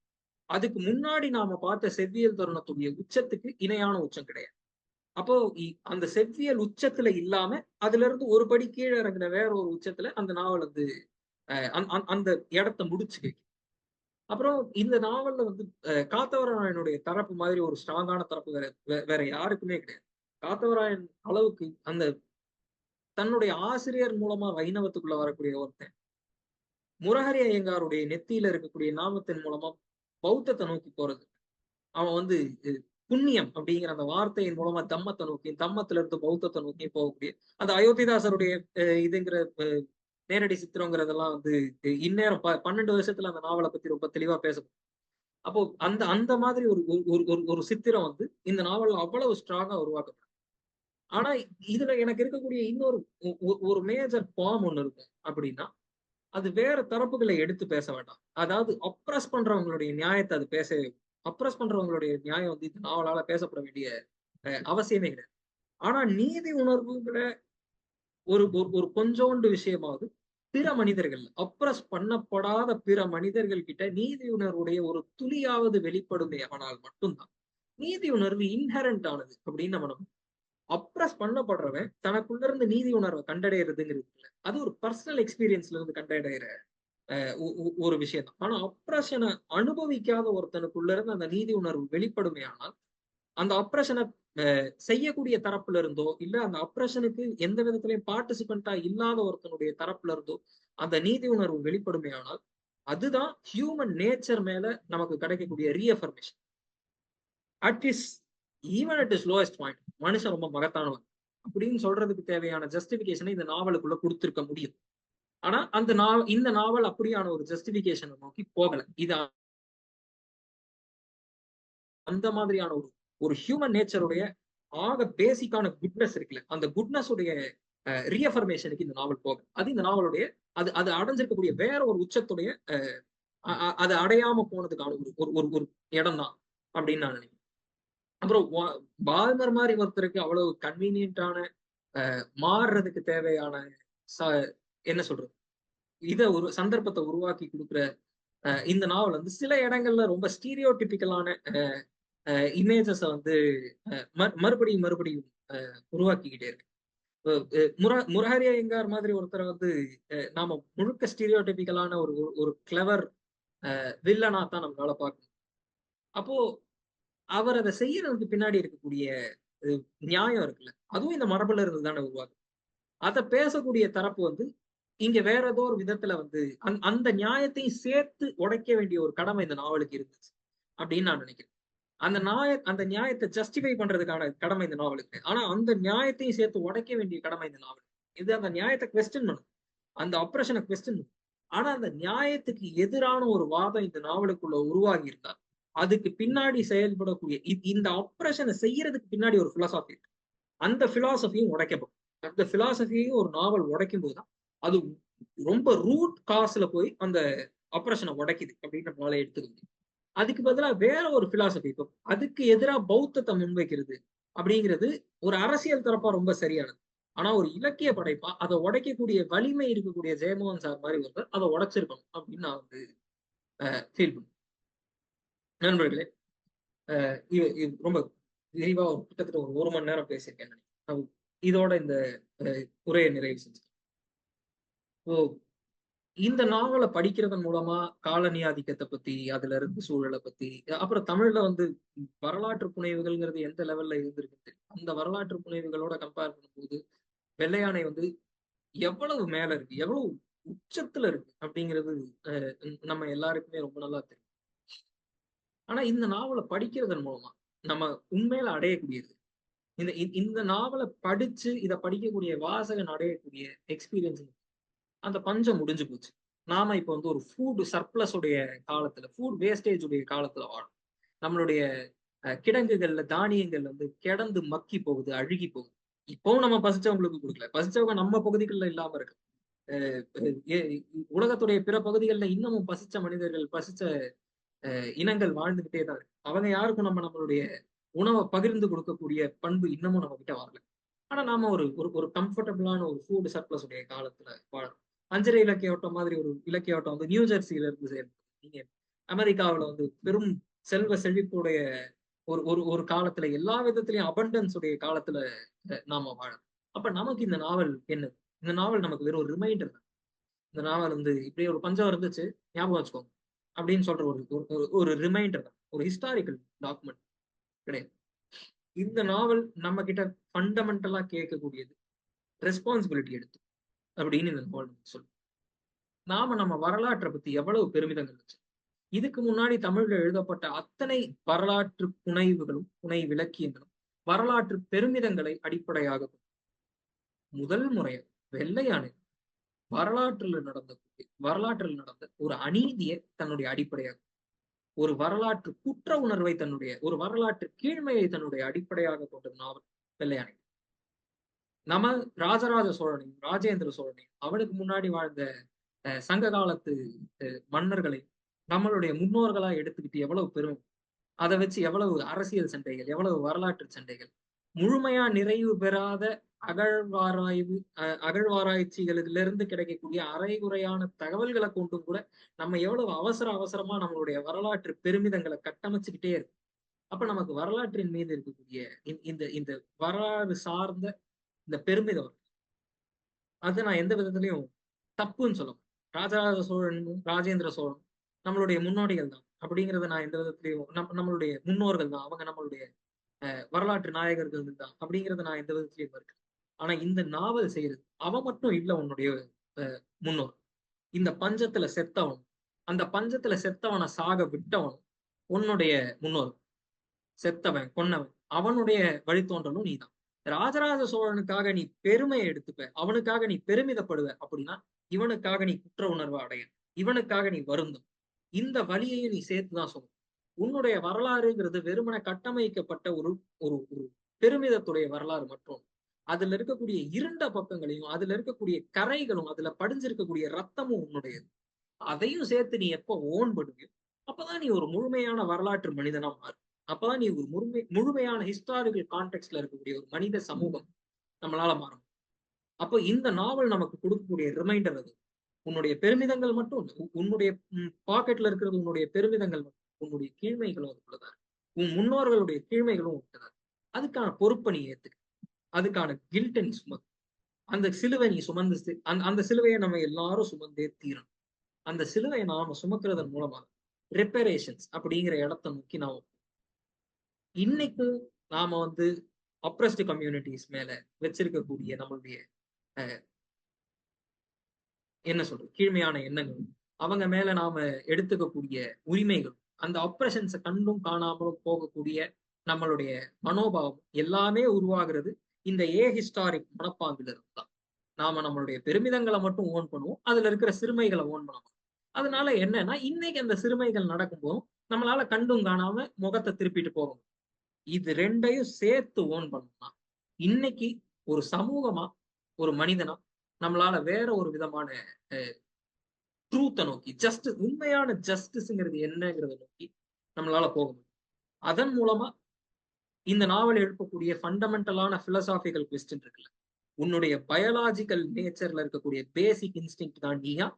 அதுக்கு முன்னாடி நாம பார்த்த செவ்வியல் தருணத்துடைய உச்சத்துக்கு இணையான உச்சம் கிடையாது. அப்போ அந்த செவ்வியல் உச்சத்துல இல்லாம அதுல இருந்து ஒரு படி கீழே இறங்குற வேற ஒரு உச்சத்துல அந்த நாவல் வந்து அந்த இடத்தை முடிச்சு வைக்கும். அப்புறம் இந்த நாவல்ல வந்து காத்தவராயனுடைய தரப்பு மாதிரி ஒரு ஸ்ட்ராங்கான தரப்பு வேற யாருக்குமே கிடையாது. காத்தவராயன் அளவுக்கு அந்த தன்னுடைய ஆசிரியர் மூலமா வைணவத்துக்குள்ள வரக்கூடிய ஒருத்தன் முரஹரி ஐயங்காருடைய நெத்தியில இருக்கக்கூடிய நாமத்தின் மூலமா பௌத்தத்தை நோக்கி போறது. அவன் வந்து புண்ணியம் அப்படிங்கிற அந்த வார்த்தையின் மூலமா தம்மத்தை நோக்கி, தம்மத்துல இருந்து பௌத்தத்தை நோக்கி போகக்கூடிய அந்த அயோத்திதாசருடைய இதுங்கிற நேரடி சித்திரங்கிறதெல்லாம் வந்து இந்நேரம் 12 வருஷத்துல அந்த நாவலை பத்தி ரொம்ப தெளிவா பேசப்படும். அப்போ அந்த அந்த மாதிரி ஒரு ஒரு ஒரு ஒரு சித்திரம் வந்து இந்த நாவல்ல அவ்வளவு ஸ்ட்ராங்கா உருவாக்கப்படும். ஆனா இதுல எனக்கு இருக்கக்கூடிய இன்னொரு ஒரு மேஜர் ஃபார்ம் ஒண்ணு இருக்கும் அப்படின்னா, அது வேற தரப்புகளை எடுத்து பேச வேண்டாம். அதாவது அப்ரஸ் பண்றவங்களுடைய நியாயத்தை அது பேசவே அப்ரஸ் பண்றவங்களுடைய நியாயம் வந்து இந்த நாவலால பேசப்பட வேண்டிய அவசியமே கிடையாது. ஆனா நீதி உணர்வுங்கிற ஒரு ஒரு ஒரு கொஞ்சோண்டு விஷயமாவது பிற மனிதர்கள் அப்ரஸ் பண்ணப்படாத பிற மனிதர்கள் கிட்ட நீதி உணர்வுடைய ஒரு துளியாவது வெளிப்படுமே ஆனால் மட்டும்தான் நீதி உணர்வு இன்ஹரண்ட் ஆனது அப்படின்னு நம்ம நம்பணும். அப்ரஸ் பண்ணப்படுறவன் தனக்குள்ள இருந்து நீதி உணர்வை கண்டடைகிறதுங்கிறது இல்ல. அது ஒரு பர்சனல் எக்ஸ்பீரியன்ஸ்ல இருந்து கண்டடைகிற ஒரு விஷயம் தான். ஆனா அப்ரஷனை அனுபவிக்காத ஒருத்தனுக்குள்ள இருந்து அந்த நீதி உணர்வு வெளிப்படுமே ஆனால் அந்த அப்ரஷனை செய்யக்கூடிய தரப்புல இருந்தோ இல்ல அந்த அப்ரஷனுக்கு எந்த விதத்திலையும் பார்ட்டிசிபென்டா இல்லாத ஒருத்தனுடைய தரப்புல இருந்தோ அந்த நீதி உணர்வு வெளிப்படுமே ஆனால் அதுதான் ஹியூமன் நேச்சர் மேல நமக்கு கிடைக்கக்கூடிய reaffirmation. At his even at his lowest point மனுஷன் ரொம்ப மகத்தானவன் அப்படின்னு சொல்றதுக்கு தேவையான ஜஸ்டிபிகேஷனை இந்த நாவலுக்குள்ள கொடுத்திருக்க முடியும். ஆனா அந்த இந்த நாவல் அப்படியான ஒரு ஜஸ்டிபிகேஷனை நோக்கி போகல. இது அந்த மாதிரியான ஒரு ஒரு ஹியூமன் நேச்சருடைய ஆக பேசிக்கான குட்னஸ் இருக்குல்ல, அந்த குட்னஸ் உடைய ரீஅஃபர்மேஷனுக்கு இந்த நாவல் போகும். அது இந்த நாவலுடைய அது அது அடைஞ்சிருக்கக்கூடிய வேற ஒரு உச்சத்துடைய அது அடையாம போனதுக்கான ஒரு ஒரு ஒரு இடம் தான் அப்படின்னு நான் நினைக்கிறேன். அப்புறம் பால்மர் மாதிரி ஒருத்தருக்கு அவ்வளவு கன்வீனியன்டான மாறுறதுக்கு தேவையான என்ன சொல்றது இத ஒரு சந்தர்ப்பத்தை உருவாக்கி கொடுக்குற இந்த நாவல் வந்து சில இடங்கள்ல ரொம்ப ஸ்டீரியோ டிபிக்கலான இமேஜஸ வந்து மறுபடியும் மறுபடியும் உருவாக்கிக்கிட்டே இருக்கு. முரஹரி ஐயங்கார் மாதிரி ஒருத்தரை வந்து நாம முழுக்க ஸ்டீரியோடிபிக்கலான ஒரு ஒரு கிளவர் வில்லனா தான் நம்மளால பார்க்கணும். அப்போ அவர் அதை செய்யறதுக்கு பின்னாடி இருக்கக்கூடிய நியாயம் இருக்குல்ல, அதுவும் இந்த மரபுல இருந்து தானே உருவாக்கும். அதை பேசக்கூடிய தரப்பு வந்து இங்க வேற ஏதோ ஒரு விதத்துல வந்து அந்த நியாயத்தையும் சேர்த்து உடைக்க வேண்டிய ஒரு கடமை இந்த நாவலுக்கு இருந்துச்சு அப்படின்னு நான் நினைக்கிறேன். அந்த நியாயத்தை ஜஸ்டிஃபை பண்றதுக்கான கடமை இந்த நாவலுக்கு. ஆனா அந்த நியாயத்தையும் சேர்த்து உடைக்க வேண்டிய கடமை இந்த நாவல். இது அந்த நியாயத்தை குவெஸ்டின் பண்ணும், அந்த ஆப்ரேஷனை குவெஸ்டின் பண்ணும். ஆனா அந்த நியாயத்துக்கு எதிரான ஒரு வாதம் இந்த நாவலுக்குள்ள உருவாகி இருந்தா அதுக்கு பின்னாடி செயல்படக்கூடிய இந்த ஆப்ரேஷனை செய்யறதுக்கு பின்னாடி ஒரு பிலாசபி இருக்கு. அந்த பிலாசபியும் உடைக்கப்படும். அந்த பிலாசபியையும் ஒரு நாவல் உடைக்கும் போதுதான் அது ரொம்ப ரூட் காசுல போய் அந்த ஆப்ரேஷனை உடைக்குது அப்படின்னு நம்மளால எடுத்துக்க முடியும். அதுக்கு பதிலாக வேற ஒரு பிலாசபி, இப்போ அதுக்கு எதிராக பௌத்தத்தை முன்வைக்கிறது அப்படிங்கிறது ஒரு அரசியல் தரப்பா ரொம்ப சரியானது. ஆனா ஒரு இலக்கிய படைப்பா அதை உடைக்கக்கூடிய வலிமை இருக்கக்கூடிய ஜெயமோகன் சார் மாதிரி ஒருத்தர் அதை உடைச்சிருக்கணும் அப்படின்னு நான் வந்து ஃபீல் பண்ணேன். நண்பர்களே, ரொம்ப விரிவா ஒரு கிட்டத்தட்ட ஒரு மணி நேரம் பேசியிருக்கேன். இதோட இந்த உரையை நிறைவு செஞ்சேன். இந்த நாவலை படிக்கிறதன் மூலமா காலனி ஆதிக்கத்தை பத்தி, அதுல இருந்து சூழலை பத்தி, அப்புறம் தமிழ்ல வந்து வரலாற்று புனைவுகள்ங்கிறது எந்த லெவல்ல இருந்திருக்கு, அந்த வரலாற்று புனைவுகளோட கம்பேர் பண்ணும்போது வெள்ளையானை வந்து எவ்வளவு மேல இருக்கு, எவ்வளவு உச்சத்துல இருக்கு அப்படிங்கிறது நம்ம எல்லாருக்குமே ரொம்ப நல்லா தெரியும். ஆனா இந்த நாவலை படிக்கிறதன் மூலமா நம்ம உண்மையில அடையக்கூடியது, இந்த இந்த நாவலை படிச்சு இதை படிக்கக்கூடிய வாசகன் அடையக்கூடிய எக்ஸ்பீரியன்ஸ், அந்த பஞ்சம் முடிஞ்சு போச்சு. நாம இப்ப வந்து ஒரு ஃபுட் சர்ப்ளஸ் உடைய காலத்துல, ஃபுட் வேஸ்டேஜ் உடைய காலத்துல வாழும். நம்மளுடைய கிடங்குகள்ல தானியங்கள் வந்து கிடந்து மக்கி போகுது, அழுகி போகுது. இப்பவும் நம்ம பசிச்சவங்களுக்கு கொடுக்கல, பசிச்சவங்க நம்ம பகுதிகளில் இல்லாம இருக்கு. உலகத்துடைய பிற பகுதிகளில் இன்னமும் பசிச்ச மனிதர்கள், பசிச்ச இனங்கள் வாழ்ந்துகிட்டே தான் இருக்கு. அவங்க யாருக்கும் நம்மளுடைய உணவை பகிர்ந்து கொடுக்கக்கூடிய பண்பு இன்னமும் நம்ம கிட்ட வரல. ஆனா நாம ஒரு ஒரு கம்ஃபர்டபுளான ஒரு ஃபுட் சர்ப்ளஸ் உடைய காலத்துல வாழறோம். அஞ்சரை இலக்கிய ஓட்டம் மாதிரி ஒரு இலக்கிய ஓட்டம் வந்து நியூ ஜெர்சியில இருந்து செயல்படுது. நீங்க அமெரிக்காவில வந்து பெரும் செல்வ செழிப்புடைய ஒரு ஒரு ஒரு காலத்துல எல்லா விதத்திலையும் அபண்டன்ஸ் உடைய காலத்துல நாம வாழறோம். அப்ப நமக்கு இந்த நாவல் என்னது? இந்த நாவல் நமக்கு வெறும் ஒரு ரிமைண்டர் தான். இந்த நாவல் வந்து இப்படி ஒரு பஞ்சம் இருந்துச்சு, ஞாபகம் வச்சுக்கோங்க அப்படின்னு சொல்ற ஒரு ஒரு ரிமைண்டர் தான், ஒரு ஹிஸ்டாரிக்கல் டாக்குமெண்ட் கிடையாது. இந்த நாவல் நம்ம கிட்ட ஃபண்டமெண்டலா கேட்கக்கூடியது ரெஸ்பான்சிபிலிட்டி எடுத்து அப்படின்னு இந்த நாவல் சொல்லு. நாம நம்ம வரலாற்றை பத்தி எவ்வளவு பெருமிதங்கள் வச்சு, இதுக்கு முன்னாடி தமிழ்ல எழுதப்பட்ட அத்தனை வரலாற்று புனைவுகளும் புனை விலக்கியங்களும் வரலாற்று பெருமிதங்களை அடிப்படையாக முதல் முறையா வெள்ளையானை வரலாற்றில் நடந்த ஒரு அநீதியை தன்னுடைய அடிப்படையாக, ஒரு வரலாற்று குற்ற உணர்வை ஒரு வரலாற்று கீழ்மையை தன்னுடைய அடிப்படையாக கொண்ட நாவல் வெள்ளையானை. நம்ம ராஜராஜ சோழனையும் ராஜேந்திர சோழனையும் அவனுக்கு முன்னாடி வாழ்ந்த சங்க காலத்து மன்னர்களை நம்மளுடைய முன்னோர்களா எடுத்துக்கிட்டு எவ்வளவு பெருமை, அதை வச்சு எவ்வளவு அரசியல் சண்டைகள், எவ்வளவு வரலாற்று சண்டைகள், முழுமையா நிறைவு பெறாத அகழ்வாராய்ச்சிகளிலிருந்து கிடைக்கக்கூடிய அரைகுறையான தகவல்களை கொண்டும் கூட நம்ம எவ்வளவு அவசரமா நம்மளுடைய வரலாற்று பெருமிதங்களை கட்டமைச்சுக்கிட்டே இருக்கு. அப்ப நமக்கு வரலாற்றின் மீது இருக்கக்கூடிய இந்த இந்த வரலாறு சார்ந்த இந்த பெருமிதம், அது நான் எந்த விதத்திலையும் தப்புன்னு சொல்ல முடியும். ராஜராஜ சோழனும் ராஜேந்திர சோழன் நம்மளுடைய முன்னோடிகள் தான் அப்படிங்கிறத நான் எந்த விதத்திலையும், நம்மளுடைய முன்னோர்கள் தான், அவங்க நம்மளுடைய வரலாற்று நாயகர்கள் தான் அப்படிங்கிறத நான் எந்த விதத்திலையும் இருக்கேன். ஆனா இந்த நாவல் செய்யறது அவன் மட்டும் இல்ல உன்னுடைய முன்னோர். இந்த பஞ்சத்துல செத்தவன், அந்த பஞ்சத்துல செத்தவனை சாக விட்டவன் உன்னுடைய முன்னோர். செத்தவன் கொன்னவன் அவனுடைய வழித்தோன்றலும் நீதான். ராஜராஜ சோழனுக்காக நீ பெருமையை எடுத்துப்ப, அவனுக்காக நீ பெருமிதப்படுவ அப்படின்னா இவனுக்காக நீ குற்ற உணர்வு அடைய, இவனுக்காக நீ வருந்தும். இந்த வழியையும் நீ சேர்த்துதான் சொல்லணும். உன்னுடைய வரலாறுங்கிறது வெறுமன கட்டமைக்கப்பட்ட ஒரு ஒரு ஒரு பெருமிதத்துடைய வரலாறு மற்றும் அதுல இருக்கக்கூடிய இருண்ட பக்கங்களையும், அதுல இருக்கக்கூடிய கரைகளும், அதுல படிஞ்சிருக்கக்கூடிய ரத்தமும் உன்னுடையது. அதையும் சேர்த்து நீ எப்ப ஓன் பண்ணுவியோ அப்பதான் நீ ஒரு முழுமையான வரலாற்று மனிதனா மாறு. அப்பதான் நீ ஒரு முழுமையான ஹிஸ்டாரிக்கல் கான்டெக்ட்ல இருக்கக்கூடிய ஒரு மனித சமூகம் நம்மளால மாறும். அப்போ இந்த நாவல் நமக்கு கொடுக்கக்கூடிய ரிமைண்டர் அது. உன்னுடைய பெருமிதங்கள் மட்டும் உன்னுடைய பாக்கெட்ல இருக்கிறது உன்னுடைய பெருமிதங்கள் மட்டும், உன்னுடைய கீழ்மைகளும் அதுக்குள்ளதான், உன் முன்னோர்களுடைய கீழ்மைகளும் உள்ளதான். அதுக்கான பொறுப்பை நீ ஏத்துக்க, அதுக்கான கில்ட்டை நீ சுமந்து, அந்த சிலுவை நீ சுமந்து, அந்த சிலுவையை நம்ம எல்லாரும் சுமந்தே தீரணும். அந்த சிலுவையை நாம சுமக்கிறதன் மூலமாக ரெப்பரேஷன்ஸ் அப்படிங்கிற இடத்தை நோக்கி நாம இன்னைக்கும் நாம அப்ரஸ்ட் கம்யூனிட்டிஸ் மேல வச்சிருக்கக்கூடிய நம்மளுடைய என்ன சொல்றது கீழ்மையான எண்ணங்கள், அவங்க மேல நாம எடுத்துக்கக்கூடிய உரிமைகள், அந்த ஆப்ரேஷன்ஸை கண்டும் காணாமலும் போகக்கூடிய நம்மளுடைய மனோபாவம் எல்லாமே உருவாகிறது இந்த ஹிஸ்டாரிக் மனப்பாங்குல இருந்து தான். நாம நம்மளுடைய பெருமிதங்களை மட்டும் ஓன் பண்ணுவோம், அதுல இருக்கிற சிறுமைகளை ஓன் பண்ணுவோம். அதனால என்னன்னா இன்னைக்கு அந்த சிறுமைகள் நடக்கும்போதும் நம்மளால கண்டும் காணாம முகத்தை திருப்பிட்டு போகணும். இது ரெண்டையும் சேர்த்து ஓன் பண்ணோம்னா இன்னைக்கு ஒரு சமூகமா ஒரு மனிதனா நம்மளால வேற ஒரு விதமான ட்ரூத்தை நோக்கி, உண்மையான ஜஸ்டிஸ்ங்கிறது என்னங்கிறத நோக்கி நம்மளால போக முடியும். அதன் மூலமா இந்த நாவல் எழுப்பக்கூடிய ஃபண்டமெண்டலான பிலசாபிக்கல் கொஸ்டின் இருக்குல்ல, உன்னுடைய பயாலாஜிக்கல் நேச்சர்ல இருக்கக்கூடிய பேசிக் இன்ஸ்டிங் தான் நீயா,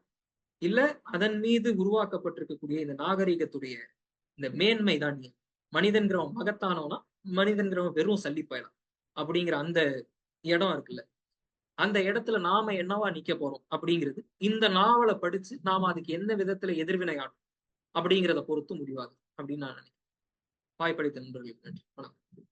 இல்ல அதன் மீது உருவாக்கப்பட்டிருக்கக்கூடிய இந்த நாகரிகத்துடைய இந்த மேன்மை தான் நீ, மனிதன்கிறவன் மகத்தானவனா மனிதன்கிறவன் வெறும் சல்லிப்பாயலாம் அப்படிங்கிற அந்த இடம் இருக்குல்ல, அந்த இடத்துல நாம என்னவா நிக்க போறோம் அப்படிங்கிறது இந்த நாவலை படிச்சு நாம அதுக்கு எந்த விதத்துல எதிர்வினை ஆடும் அப்படிங்கிறத பொறுத்து முடிவாகுது அப்படின்னு நான் நினைக்கிறேன். வாய்ப்பளித்த நண்பர்களுக்கு நன்றி. வணக்கம்.